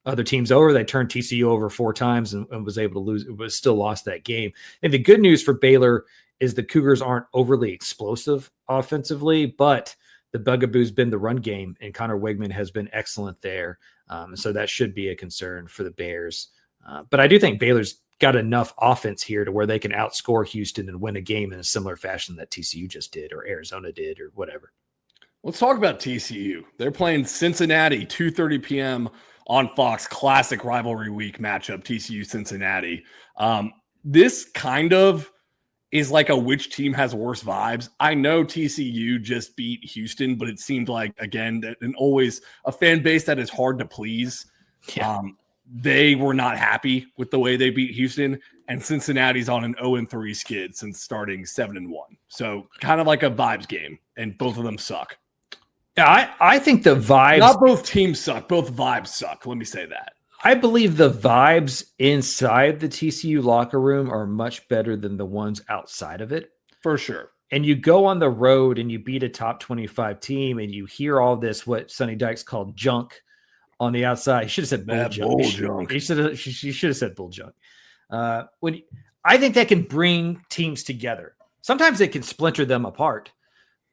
other teams over. They turned TCU over 4 times and was able to lose, but still lost that game. And the good news for Baylor is the Cougars aren't overly explosive offensively, but the bugaboo's been the run game, and Connor Wegman has been excellent there. So that should be a concern for the Bears. But I do think Baylor's got enough offense here to where they can outscore Houston and win a game in a similar fashion that TCU just did or Arizona did or whatever. Let's talk about TCU. They're playing Cincinnati, 2:30 p.m. on Fox. Classic rivalry week matchup, TCU-Cincinnati. This kind of is like a which team has worse vibes. I know TCU just beat Houston, but it seemed like, again, and always a fan base that is hard to please. Yeah. They were not happy with the way they beat Houston, and Cincinnati's on an 0-3 skid since starting 7-1. So kind of like a vibes game, and both of them suck. Yeah, I think the vibes... Not both teams suck. Both vibes suck. Let me say that. I believe the vibes inside the TCU locker room are much better than the ones outside of it. For sure. And you go on the road and you beat a top 25 team and you hear all this, what Sonny Dykes called junk on the outside. He should have said bull junk. He should have said bull junk. I think that can bring teams together. Sometimes it can splinter them apart.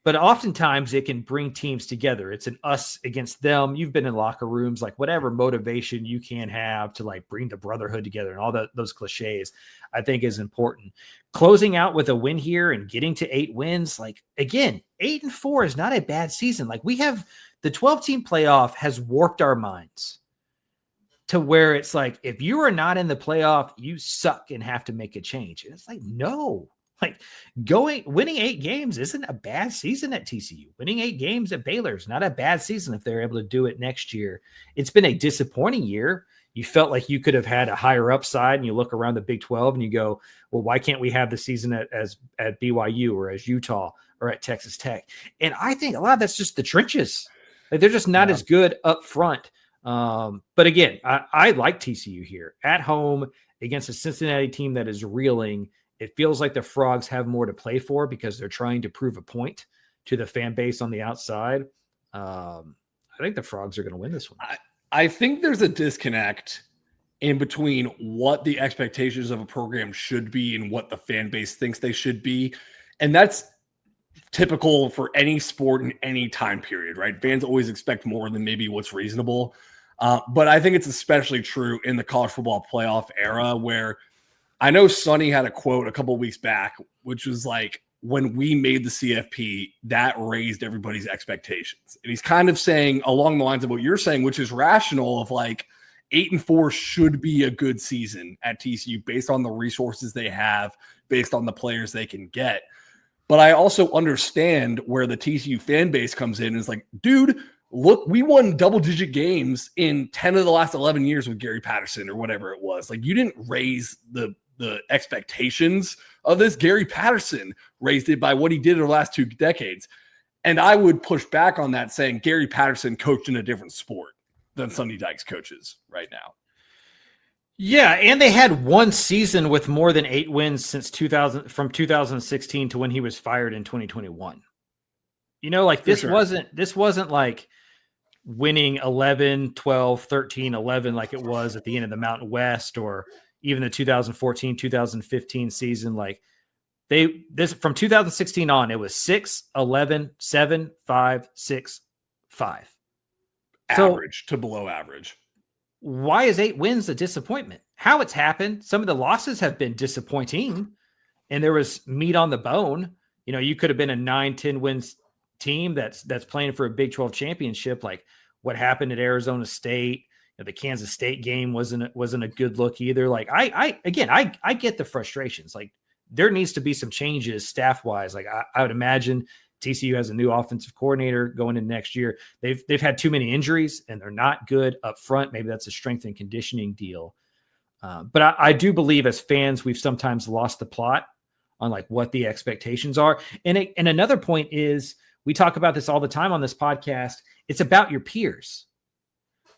But oftentimes it can bring teams together. It's an us against them. You've been in locker rooms, like whatever motivation you can have to like bring the brotherhood together and all those cliches, I think is important. Closing out with a win here and getting to 8 wins, like again, 8-4 is not a bad season. Like we have the 12-team playoff has warped our minds to where it's like, if you are not in the playoff, you suck and have to make a change. And it's like, no. Like winning 8 games isn't a bad season at TCU. Winning 8 games at Baylor is not a bad season if they're able to do it next year. It's been a disappointing year. you felt like you could have had a higher upside, and you look around the Big 12 and you go, well, why can't we have the season at BYU or as Utah or at Texas Tech? And I think a lot of that's just the trenches. Like, they're just not as good up front. But again, I like TCU here at home against a Cincinnati team that is reeling. It feels like the Frogs have more to play for because they're trying to prove a point to the fan base on the outside. I think the Frogs are going to win this one. I think there's a disconnect in between what the expectations of a program should be and what the fan base thinks they should be. And that's typical for any sport in any time period, right? Fans always expect more than maybe what's reasonable. But I think it's especially true in the college football playoff era, where I know Sonny had a quote a couple of weeks back, which was like, when we made the CFP, that raised everybody's expectations. And he's kind of saying along the lines of what you're saying, which is rational, of like 8-4 should be a good season at TCU based on the resources they have, based on the players they can get. But I also understand where the TCU fan base comes in and is like, dude, look, we won double-digit games in 10 of the last 11 years with Gary Patterson or whatever it was. Like, you didn't raise the expectations of this. Gary Patterson raised it by what he did in the last 2 decades. And I would push back on that, saying Gary Patterson coached in a different sport than Sonny Dykes coaches right now. Yeah, and they had one season with more than 8 wins since 2000, from 2016 to when he was fired in 2021. You know, like this wasn't like winning 11, 12, 13, 11 like it was at the end of the Mountain West, or even the 2014, 2015 season. Like this from 2016 on, it was 6, 11, 7, 5, 6, 5. Average to below average. Why is 8 wins a disappointment? How it's happened. Some of the losses have been disappointing, and there was meat on the bone. You know, you could have been a 9, 10 wins team that's playing for a Big 12 championship. Like what happened at Arizona State. The Kansas State game wasn't a good look either. Like I get the frustrations. Like there needs to be some changes staff wise. Like I would imagine TCU has a new offensive coordinator going in next year. They've had too many injuries and they're not good up front. Maybe that's a strength and conditioning deal. But I do believe as fans, we've sometimes lost the plot on like what the expectations are. And another point is, we talk about this all the time on this podcast. It's about your peers.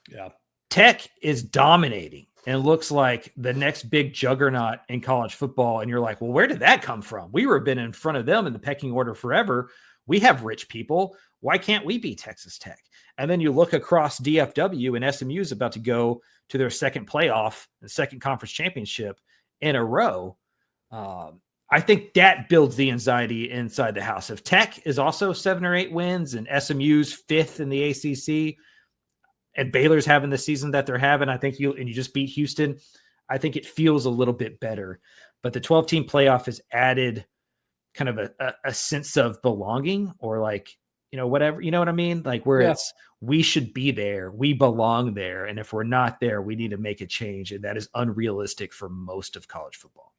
Yeah. Tech is dominating and looks like the next big juggernaut in college football. And you're like, well, where did that come from? We were been in front of them in the pecking order forever. We have rich people. Why can't we be Texas Tech? And then you look across DFW, and SMU is about to go to their second playoff and second conference championship in a row. I think that builds the anxiety inside the house. If Tech is also 7 or 8 wins and SMU's 5th in the ACC, and Baylor's having the season that they're having, I think you just beat Houston, I think it feels a little bit better. But the 12-team playoff has added kind of a sense of belonging, or like, you know, whatever, you know what I mean? Like where it's, we should be there. We belong there. And if we're not there, we need to make a change. And that is unrealistic for most of college football.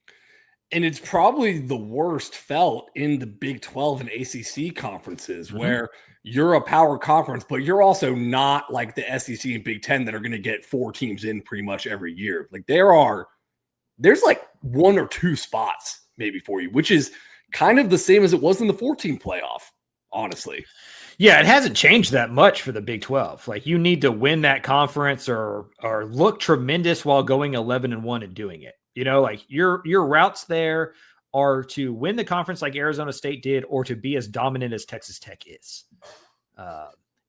And it's probably the worst felt in the Big 12 and ACC conferences, where you're a power conference, but you're also not like the SEC and Big 10 that are going to get 4 teams in pretty much every year. Like there's like 1 or 2 spots maybe for you, which is kind of the same as it was in the 14 playoff, honestly. Yeah, it hasn't changed that much for the Big 12. Like you need to win that conference or look tremendous while going 11-1 and doing it. You know, like your routes there are to win the conference like Arizona State did, or to be as dominant as Texas Tech is.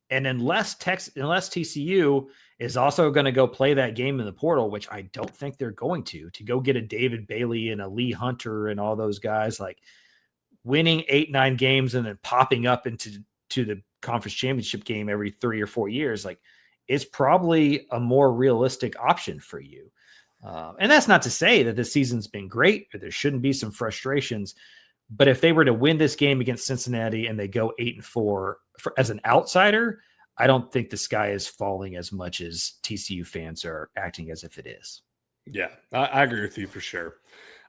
And unless TCU is also going to go play that game in the portal, which I don't think they're going to go get a David Bailey and a Lee Hunter and all those guys, like winning 8-9 games and then popping up into the conference championship game every 3 or 4 years, like it's probably a more realistic option for you. And that's not to say that the season's been great or there shouldn't be some frustrations. But if they were to win this game against Cincinnati and they go 8-4 as an outsider, I don't think the sky is falling as much as TCU fans are acting as if it is. Yeah, I agree with you for sure.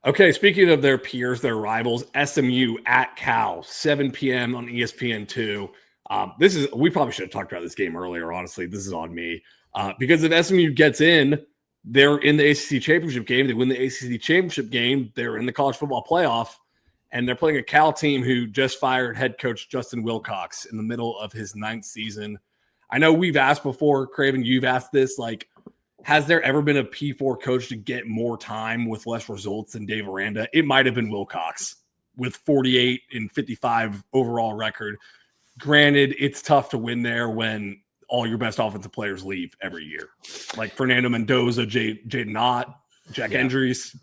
Okay, speaking of their peers, their rivals, SMU at Cal, 7 p.m. on ESPN2. We probably should have talked about this game earlier, honestly. This is on me. Because if SMU gets in, they're in the ACC championship game. They win the ACC championship game. They're in the college football playoff, and they're playing a Cal team who just fired head coach Justin Wilcox in the middle of his 9th season. I know we've asked before, Craven, you've asked this, like, has there ever been a P4 coach to get more time with less results than Dave Aranda? It might have been Wilcox with 48 and 55 overall record. Granted, it's tough to win there when all your best offensive players leave every year, like Fernando Mendoza, Jaden Ott, Jack Endries.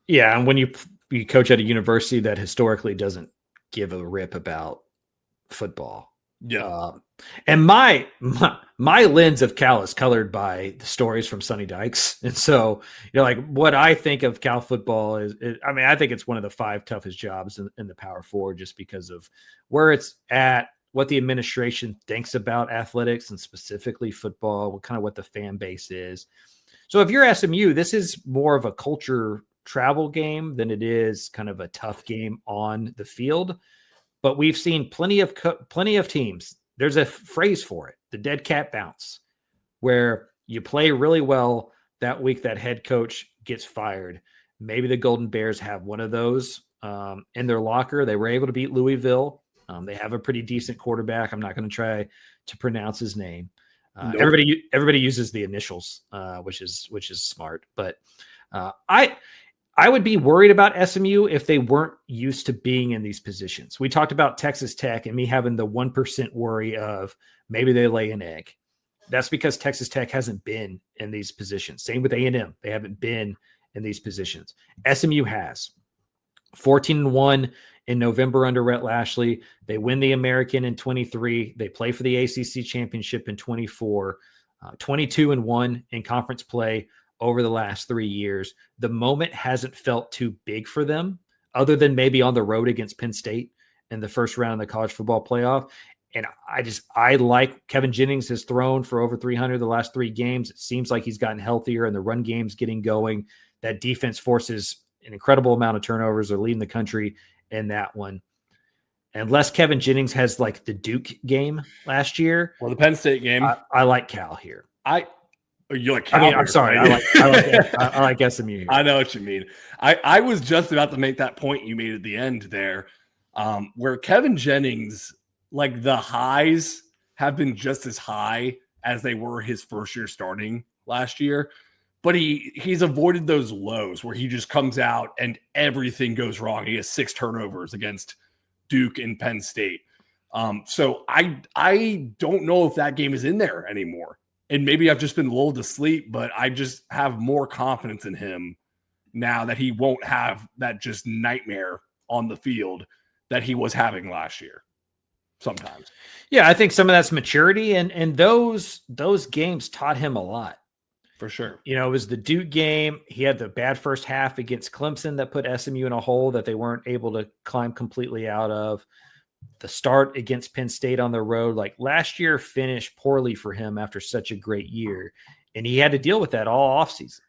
Yeah, and when you coach at a university that historically doesn't give a rip about football. Yeah. And my lens of Cal is colored by the stories from Sonny Dykes. And so, like what I think of Cal football is I think it's one of the 5 toughest jobs in the Power 4 just because of where it's at, what the administration thinks about athletics and specifically football, what the fan base is. So if you're SMU, this is more of a culture travel game than it is kind of a tough game on the field. But we've seen plenty of teams. There's a phrase for it, the dead cat bounce, where you play really well that week, that head coach gets fired. Maybe the Golden Bears have one of those in their locker. They were able to beat Louisville. They have a pretty decent quarterback. I'm not going to try to pronounce his name. Nope. Everybody uses the initials, which is smart. But I would be worried about SMU if they weren't used to being in these positions. We talked about Texas Tech and me having the 1% worry of maybe they lay an egg. That's because Texas Tech hasn't been in these positions. Same with A&M. They haven't been in these positions. SMU has. 14-1 in November under Rhett Lashley. They win the American in 23. They play for the ACC championship in 24. 22-1 in conference play over the last 3 years. The moment hasn't felt too big for them, other than maybe on the road against Penn State in the first round of the college football playoff. And I like Kevin Jennings has thrown for over 300 the last 3 games. It seems like he's gotten healthier and the run game's getting going. That defense forces an incredible amount of turnovers. They're leading the country in that one. Unless Kevin Jennings has like the Duke game last year. Or the Penn State game. I like Cal here. You like Cal? I'm sorry. I like SMU here. I know what you mean. I was just about to make that point you made at the end there, where Kevin Jennings, like the highs have been just as high as they were his first year starting last year. But he's avoided those lows where he just comes out and everything goes wrong. He has 6 turnovers against Duke and Penn State. So I don't know if that game is in there anymore. And maybe I've just been lulled to sleep, but I just have more confidence in him now that he won't have that just nightmare on the field that he was having last year sometimes. Yeah, I think some of that's maturity, and those games taught him a lot. For sure. It was the Duke game. He had the bad first half against Clemson that put SMU in a hole that they weren't able to climb completely out of. The start against Penn State on the road, like last year finished poorly for him after such a great year. And he had to deal with that all offseason.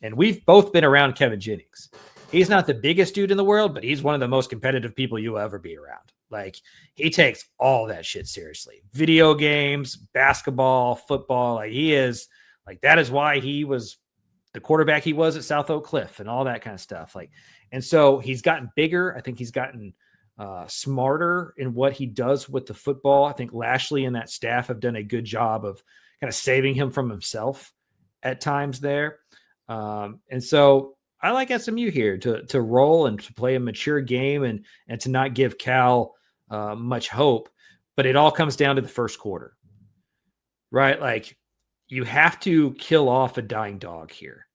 And we've both been around Kevin Jennings. He's not the biggest dude in the world, but he's one of the most competitive people you'll ever be around. Like he takes all that shit seriously. Video games, basketball, football. Like he is like, that is why he was the quarterback he was at South Oak Cliff and all that kind of stuff. Like, and so he's gotten bigger. I think he's gotten smarter in what he does with the football. I think Lashley and that staff have done a good job of kind of saving him from himself at times there. And so I like SMU here to roll and to play a mature game and to not give Cal much hope, but it all comes down to the first quarter, right? Like you have to kill off a dying dog here.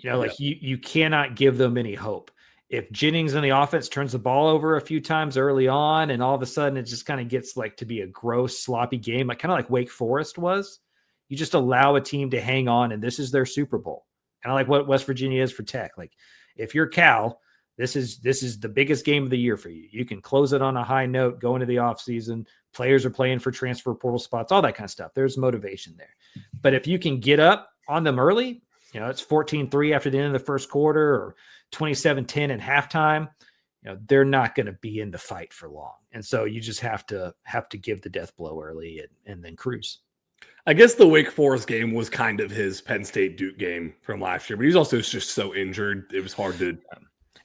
Like you cannot give them any hope. If Jennings in the offense turns the ball over a few times early on and all of a sudden it just kind of gets like to be a gross, sloppy game, like kind of like Wake Forest was, you just allow a team to hang on and this is their Super Bowl. Kind of like what West Virginia is for Tech. Like if you're Cal, this is the biggest game of the year for you. You can close it on a high note, go into the offseason. Players are playing for transfer portal spots, all that kind of stuff. There's motivation there. But if you can get up on them early, it's 14-3 after the end of the first quarter or 27-10 at halftime, they're not going to be in the fight for long. And so you just have to give the death blow early and then cruise. I guess the Wake Forest game was kind of his Penn State Duke game from last year, but he's also just so injured. It was hard to.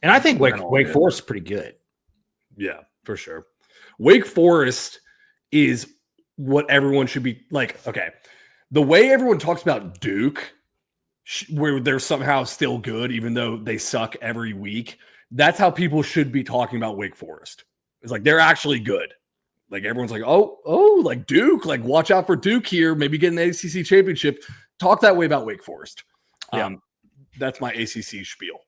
And I think Wake Forest is pretty good. Yeah, for sure. Wake Forest is what everyone should be like. Okay. The way everyone talks about Duke, where they're somehow still good, even though they suck every week, that's how people should be talking about Wake Forest. It's like they're actually good. Like everyone's like, oh, like Duke, like watch out for Duke here, maybe get an ACC championship. Talk that way about Wake Forest. Yeah. That's my ACC spiel.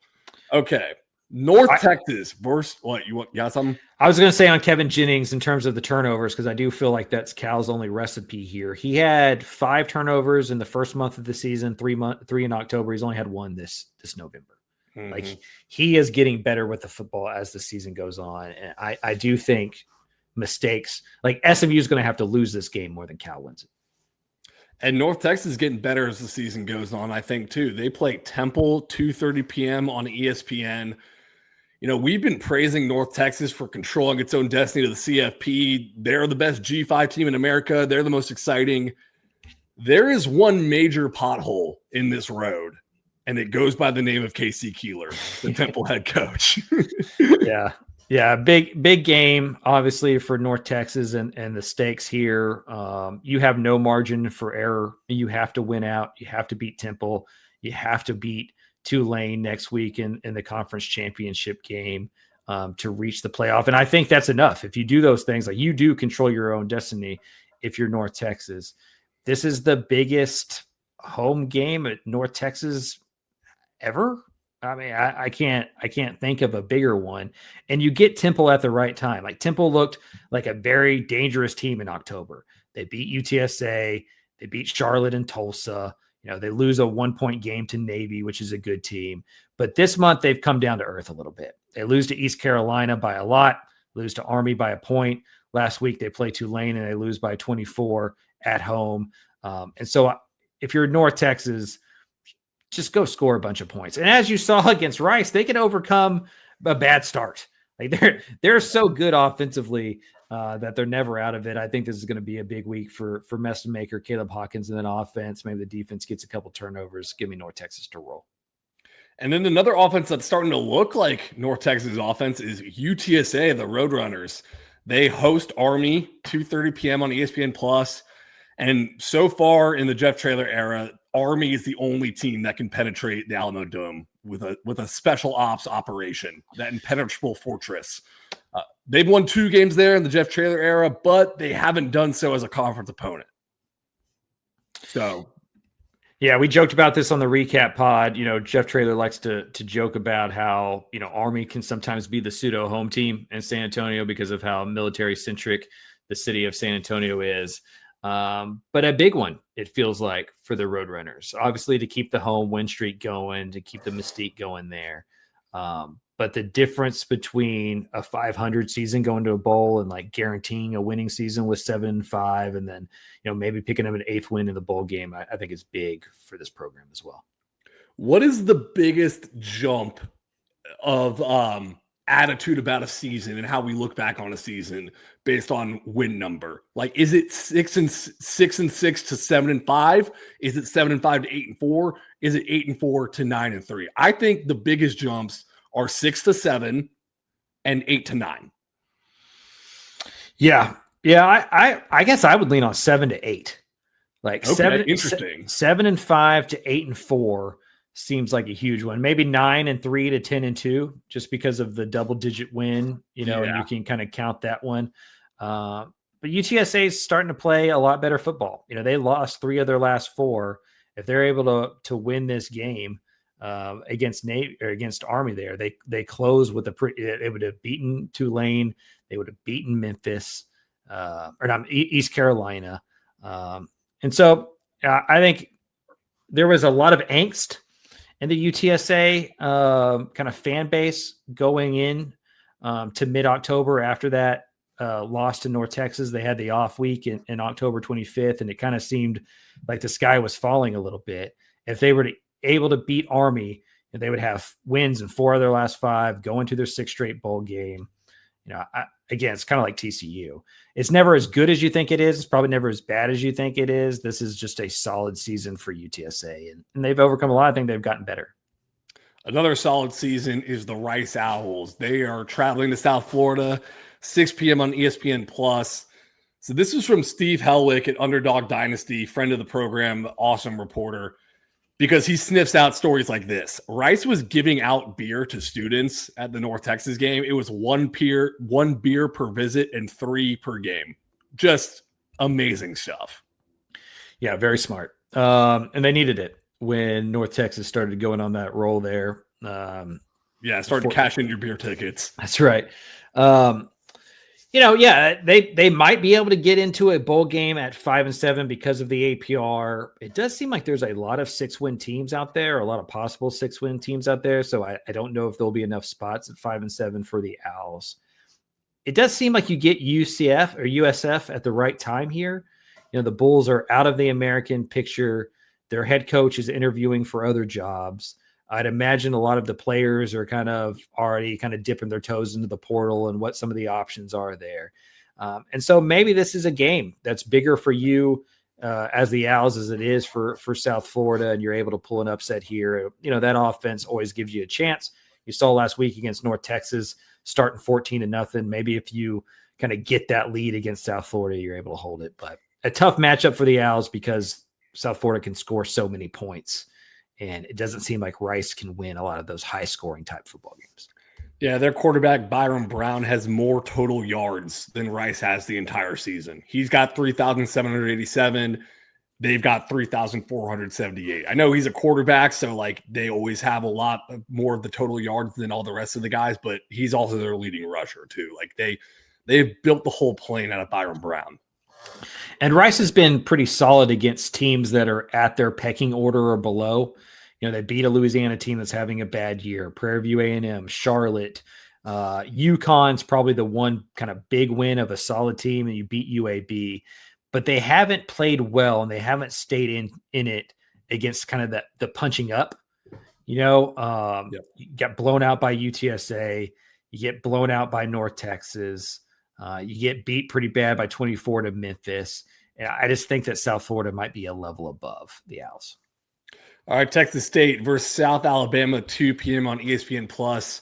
Okay. North Texas versus what you got something? I was going to say on Kevin Jennings in terms of the turnovers, because I do feel like that's Cal's only recipe here. He had 5 turnovers in the first month of the season, 3 in October. He's only had 1 this November. Mm-hmm. Like he is getting better with the football as the season goes on. And I do think mistakes like SMU is going to have to lose this game more than Cal wins it. And North Texas is getting better as the season goes on, I think, too. They play Temple 2:30 p.m. on ESPN. You know, we've been praising North Texas for controlling its own destiny to the CFP. They're the best G5 team in America. They're the most exciting. There is one major pothole in this road, and it goes by the name of Casey Keeler, the Temple head coach. Yeah. Big game, obviously, for North Texas and the stakes here. You have no margin for error. You have to win out. You have to beat Temple. You have to beat Tulane next week in the conference championship game to reach the playoff. And I think that's enough. If you do those things, like you do control your own destiny if you're North Texas. This is the biggest home game at North Texas ever. I mean, I can't think of a bigger one. And you get Temple at the right time. Like Temple looked like a very dangerous team in October. They beat UTSA. They beat Charlotte and Tulsa. You know, they lose a 1-point game to Navy, which is a good team. But this month, they've come down to earth a little bit. They lose to East Carolina by a lot, lose to Army by a point. Last week, they play Tulane, and they lose by 24 at home. And so if you're North Texas, just go score a bunch of points. And as you saw against Rice, they can overcome a bad start. Like they're so good offensively that they're never out of it. I think this is going to be a big week for Messmaker, Caleb Hawkins, and then offense. Maybe the defense gets a couple turnovers. Give me North Texas to roll. And then another offense that's starting to look like North Texas offense is UTSA, the Roadrunners. They host Army 2:30 p.m. on ESPN Plus. And so far in the Jeff Traylor era, Army is the only team that can penetrate the Alamo Dome with a special ops operation, that impenetrable fortress. They've won 2 games there in the Jeff Traylor era, but they haven't done so as a conference opponent. So, yeah, we joked about this on the recap pod. You know, Jeff Traylor likes to joke about how, you know, Army can sometimes be the pseudo home team in San Antonio because of how military centric the city of San Antonio is. But a big one, it feels like, for the Roadrunners, obviously to keep the home win streak going, to keep the mystique going there. But the difference between a 500 season going to a bowl and like guaranteeing a winning season with 7-5, and then, you know, maybe picking up an 8th win in the bowl game, I think is big for this program as well. What is the biggest jump of attitude about a season and how we look back on a season based on win number? Like, is it 6-6 to 7-5? Is it 7-5 to 8-4? Is it 8-4 to 9-3? I think the biggest jumps are 6-7 and 8-9. Yeah. I guess I would lean on 7-8. Like okay, interesting. 7-5 to 8-4 seems like a huge one. Maybe 9-3 to 10-2, just because of the double-digit win. You know, and you can kind of count that one. But UTSA is starting to play a lot better football. You know, they lost 3 of their last 4. If they're able to win this game against Navy or against Army, there they close with they would have beaten Tulane, they would have beaten Memphis, or not East Carolina, and so I think there was a lot of angst in the UTSA kind of fan base going in to mid-October after that loss to North Texas. They had the off week in October 25th, and it kind of seemed like the sky was falling a little bit. If they were able to beat Army, they would have wins in 4 of their last 5, go into their 6th straight bowl game. Again, it's kind of like TCU. It's never as good as you think it is. It's probably never as bad as you think it is. This is just a solid season for UTSA, and they've overcome a lot. I think they've gotten better. Another solid season is the Rice Owls. They are traveling to South Florida, 6 p.m. on ESPN Plus. So this is from Steve Helwick at Underdog Dynasty, friend of the program, awesome reporter, because he sniffs out stories like this. Rice was giving out beer to students at the North Texas game. It was one beer per visit and 3 per game. Just amazing stuff. Yeah, very smart. And they needed it when North Texas started going on that roll there. Started cashing your beer tickets. That's right. They might be able to get into a bowl game at 5-7 because of the APR. It does seem like there's a lot of 6-win teams out there, a lot of possible 6-win teams out there. So I don't know if there'll be enough spots at 5-7 for the Owls. It does seem like you get UCF or USF at the right time here. The Bulls are out of the American picture. Their head coach is interviewing for other jobs. I'd imagine a lot of the players are already dipping their toes into the portal and what some of the options are there. And so maybe this is a game that's bigger for you as the Owls as it is for South Florida, and you're able to pull an upset here. That offense always gives you a chance. You saw last week against North Texas starting 14-0. Maybe if you kind of get that lead against South Florida, you're able to hold it. But a tough matchup for the Owls because South Florida can score so many points. And it doesn't seem like Rice can win a lot of those high-scoring type football games. Yeah, their quarterback, Byron Brown, has more total yards than Rice has the entire season. He's got 3,787. They've got 3,478. I know he's a quarterback, so they always have a lot more of the total yards than all the rest of the guys, but he's also their leading rusher too. They've built the whole plane out of Byron Brown. And Rice has been pretty solid against teams that are at their pecking order or below. They beat a Louisiana team that's having a bad year. Prairie View A&M, Charlotte, UConn's probably the one kind of big win of a solid team, and you beat UAB. But they haven't played well, and they haven't stayed in it against kind of the punching up. You get blown out by UTSA. You get blown out by North Texas. You get beat pretty bad by 24 to Memphis. And I just think that South Florida might be a level above the Owls. All right, Texas State versus South Alabama, 2 p.m. on ESPN Plus.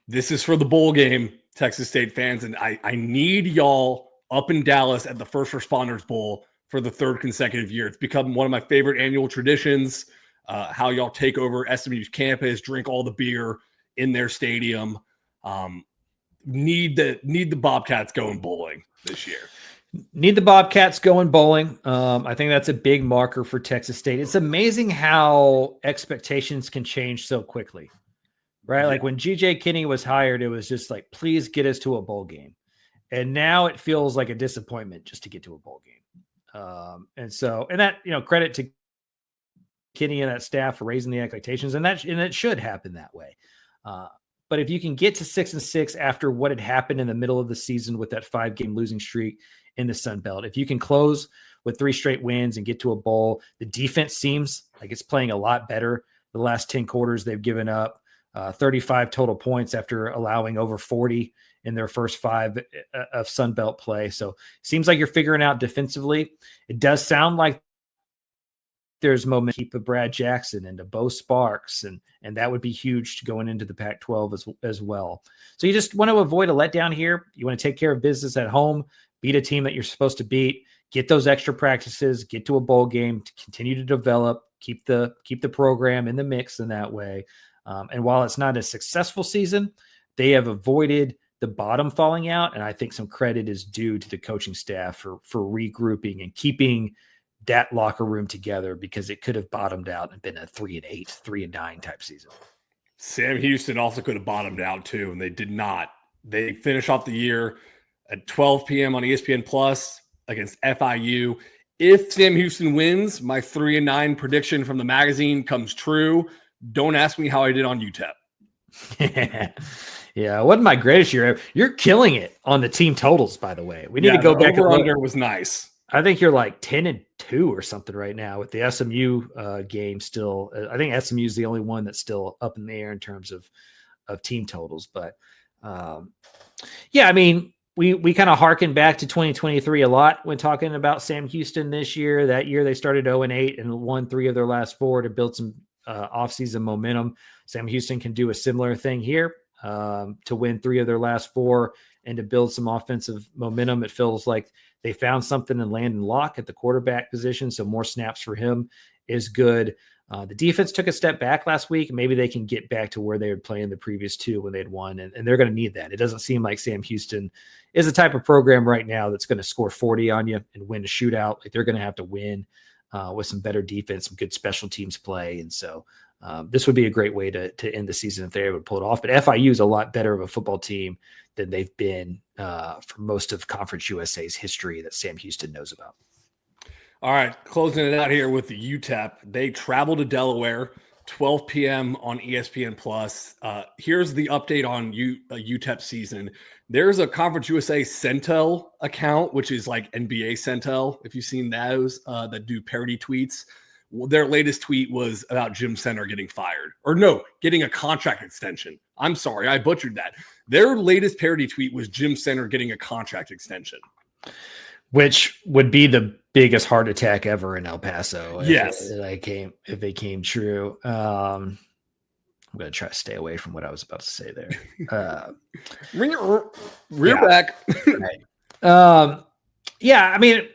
This is for the bowl game, Texas State fans, and I need y'all up in Dallas at the First Responders Bowl for the 3rd consecutive year. It's become one of my favorite annual traditions, how y'all take over SMU's campus, drink all the beer in their stadium. Need the Bobcats going bowling this year. Need the Bobcats going bowling. I think that's a big marker for Texas State. It's amazing how expectations can change so quickly, right? Like when GJ Kinney was hired, it was just like, please get us to a bowl game. And now it feels like a disappointment just to get to a bowl game. And that, credit to Kinney and that staff for raising the expectations. And it should happen that way. But if you can get to 6-6 after what had happened in the middle of the season with that 5-game losing streak in the Sun Belt, if you can close with 3 straight wins and get to a bowl, the defense seems like it's playing a lot better. The last 10 quarters they've given up 35 total points after allowing over 40 in their first 5 of Sun Belt play. So it seems like you're figuring out defensively. It does sound like there's momentum to keep Brad Jackson and to Bo Sparks, and that would be huge to going into the Pac-12 as well. So you just want to avoid a letdown here. You want to take care of business at home, beat a team that you're supposed to beat, get those extra practices, get to a bowl game, to continue to develop, keep the program in the mix in that way. And while it's not a successful season, they have avoided the bottom falling out, and I think some credit is due to the coaching staff for regrouping and keeping that locker room together, because it could have bottomed out and been a 3-8, 3-9 type season. Sam Houston also could have bottomed out too, and they did not. They finish off the year at 12 p.m. on ESPN Plus against FIU. If Sam Houston wins, my 3-9 prediction from the magazine comes true. Don't ask me how I did on UTEP. Yeah, it wasn't my greatest year. You're killing it on the team totals, by the way. We need to go back and look. Over was nice. I think you're like 10-2 or something right now with the SMU game still. I think SMU is the only one that's still up in the air in terms of team totals. But Yeah, I mean, we kind of harken back to 2023 a lot when talking about Sam Houston this year. That year they started 0-8 and won 3 of their last 4 to build some offseason momentum. Sam Houston can do a similar thing here to win 3 of their last 4 and to build some offensive momentum. It feels like they found something in Landon Locke at the quarterback position, so more snaps for him is good. The defense took a step back last week. Maybe they can get back to where they would play in the previous 2 when they'd won, and they're going to need that. It doesn't seem like Sam Houston is the type of program right now that's going to score 40 on you and win a shootout. Like, they're going to have to win with some better defense, some good special teams play. And so this would be a great way to end the season if they would pull it off. But FIU is a lot better of a football team than they've been for most of Conference USA's history that Sam Houston knows about. All right, closing it out here with the UTEP. They travel to Delaware, 12 p.m. on ESPN Plus. Here's the update on UTEP season. There's a Conference USA Centel account, which is like NBA Centel, if you've seen those that do parody tweets. Their latest tweet was about Jim Center getting fired. Or no, getting a contract extension. I'm sorry, I butchered that. Their latest parody tweet was Jim Center getting a contract extension. Which would be the biggest heart attack ever in El Paso. Yes. If they came true. I'm going to try to stay away from what I was about to say there. Rear back. Right. Yeah, I mean,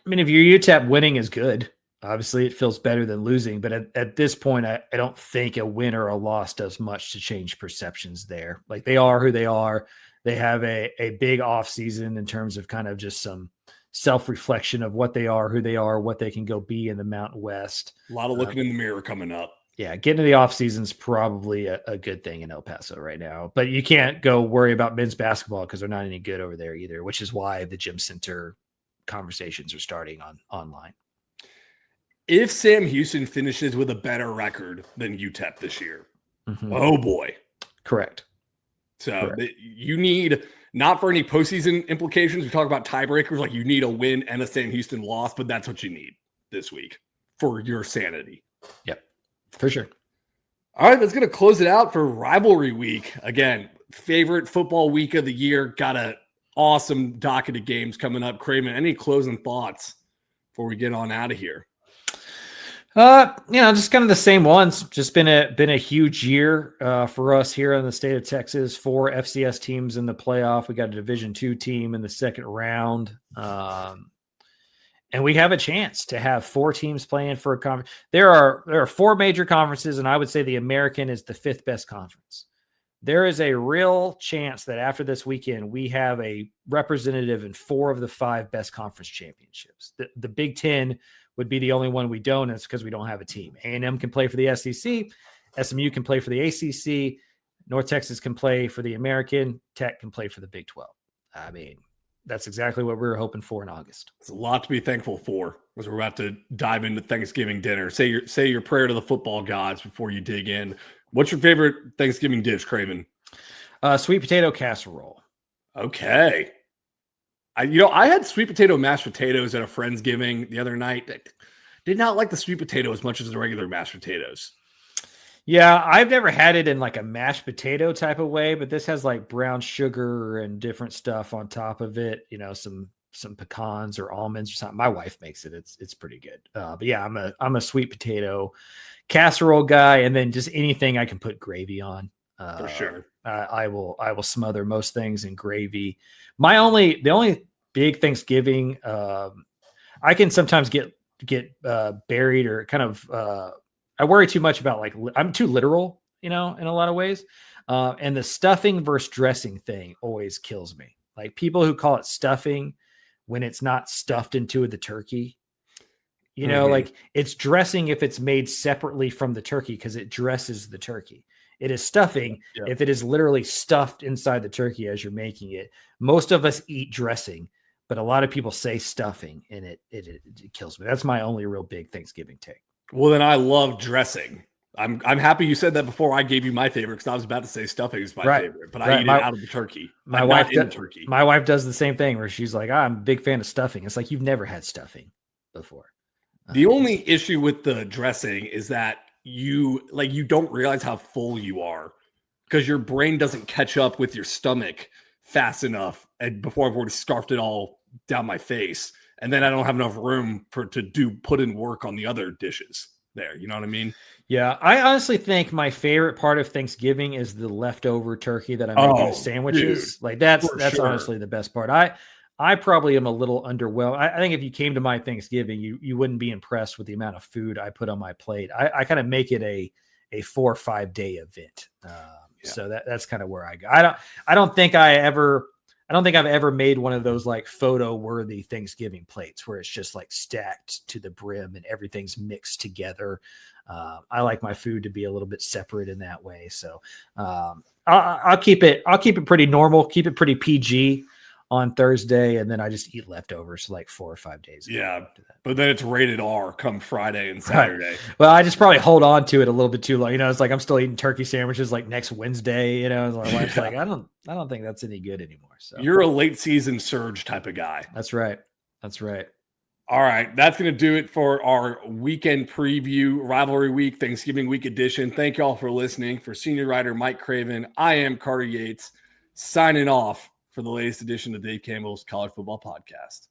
if your UTEP winning is good, obviously it feels better than losing. But at this point, I don't think a win or a loss does much to change perceptions there. Like, they are who they are. They have a big off season in terms of kind of just some self-reflection of what they are, who they are, what they can go be in the Mountain West. A lot of looking in the mirror coming up. Yeah, getting to the off season is probably a good thing in El Paso right now. But you can't go worry about men's basketball because they're not any good over there either, which is why the Gym Center conversations are starting online. If Sam Houston finishes with a better record than UTEP this year, oh boy. Correct. So you need, not for any postseason implications, we talk about tiebreakers, like you need a win and a Sam Houston loss, but that's what you need this week for your sanity. Yep, for sure. All right, that's going to close it out for rivalry week. Again, favorite football week of the year. Got an awesome docket of games coming up. Craven, any closing thoughts before we get on out of here? Just kind of the same ones. Just been a huge year for us here in the state of Texas. 4 FCS teams in the playoff. We got a Division II team in the second round, and we have a chance to have 4 teams playing for a conference. There are 4 major conferences, and I would say the American is the 5th best conference. There is a real chance that after this weekend, we have a representative in 4 of the 5 best conference championships. The Big Ten would be the only one we don't, and it's because we don't have a team. A&M can play for the SEC. SMU can play for the ACC. North Texas can play for the American. Tech can play for the Big 12. I mean, that's exactly what we were hoping for in August. It's a lot to be thankful for as we're about to dive into Thanksgiving dinner. Say your prayer to the football gods before you dig in. What's your favorite Thanksgiving dish, Craven? Sweet potato casserole. Okay. I had sweet potato mashed potatoes at a Friendsgiving the other night. I did not like the sweet potato as much as the regular mashed potatoes. Yeah, I've never had it in like a mashed potato type of way, but this has like brown sugar and different stuff on top of it. Some pecans or almonds or something. My wife makes it. It's pretty good. But yeah, I'm a sweet potato casserole guy, and then just anything I can put gravy on. For sure. I will smother most things in gravy. The only big Thanksgiving, I can sometimes get buried or kind of, I worry too much about, like, I'm too literal, in a lot of ways. And the stuffing versus dressing thing always kills me. Like, people who call it stuffing when it's not stuffed into the turkey, like it's dressing if it's made separately from the turkey because it dresses the turkey. It is stuffing if it is literally stuffed inside the turkey as you're making it. Most of us eat dressing, but a lot of people say stuffing, and it kills me. That's my only real big Thanksgiving take. Well, then I love dressing. I'm happy you said that before I gave you my favorite, because I was about to say stuffing is my favorite, but I eat it out of the turkey. My wife does the same thing where she's like, I'm a big fan of stuffing. It's like, you've never had stuffing before. The only issue with the dressing is that you don't realize how full you are because your brain doesn't catch up with your stomach fast enough, and before I've already scarfed it all down my face, and then I don't have enough room to put in work on the other dishes there. You know what I mean? Yeah, I honestly think my favorite part of Thanksgiving is the leftover turkey that I'm making with sandwiches. Dude, like that's honestly the best part. I probably am a little underwhelmed. I think if you came to my Thanksgiving, you wouldn't be impressed with the amount of food I put on my plate. I kind of make it a 4 or 5 day event. So that's kind of where I go. I don't think I've ever made one of those like photo worthy Thanksgiving plates where it's just like stacked to the brim and everything's mixed together. I like my food to be a little bit separate in that way. So I'll keep it pretty normal, keep it pretty PG on Thursday, and then I just eat leftovers like 4 or 5 days. Yeah, but then it's rated R come Friday and Saturday. Right. Well, I just probably hold on to it a little bit too long. It's like I'm still eating turkey sandwiches like next Wednesday. My wife's like, I don't think that's any good anymore. So you're a late season surge type of guy. That's right. All right, that's going to do it for our weekend preview, rivalry week, Thanksgiving week edition. Thank you all for listening. For senior writer Mike Craven, I am Carter Yates, signing off for the latest edition of Dave Campbell's College Football Podcast.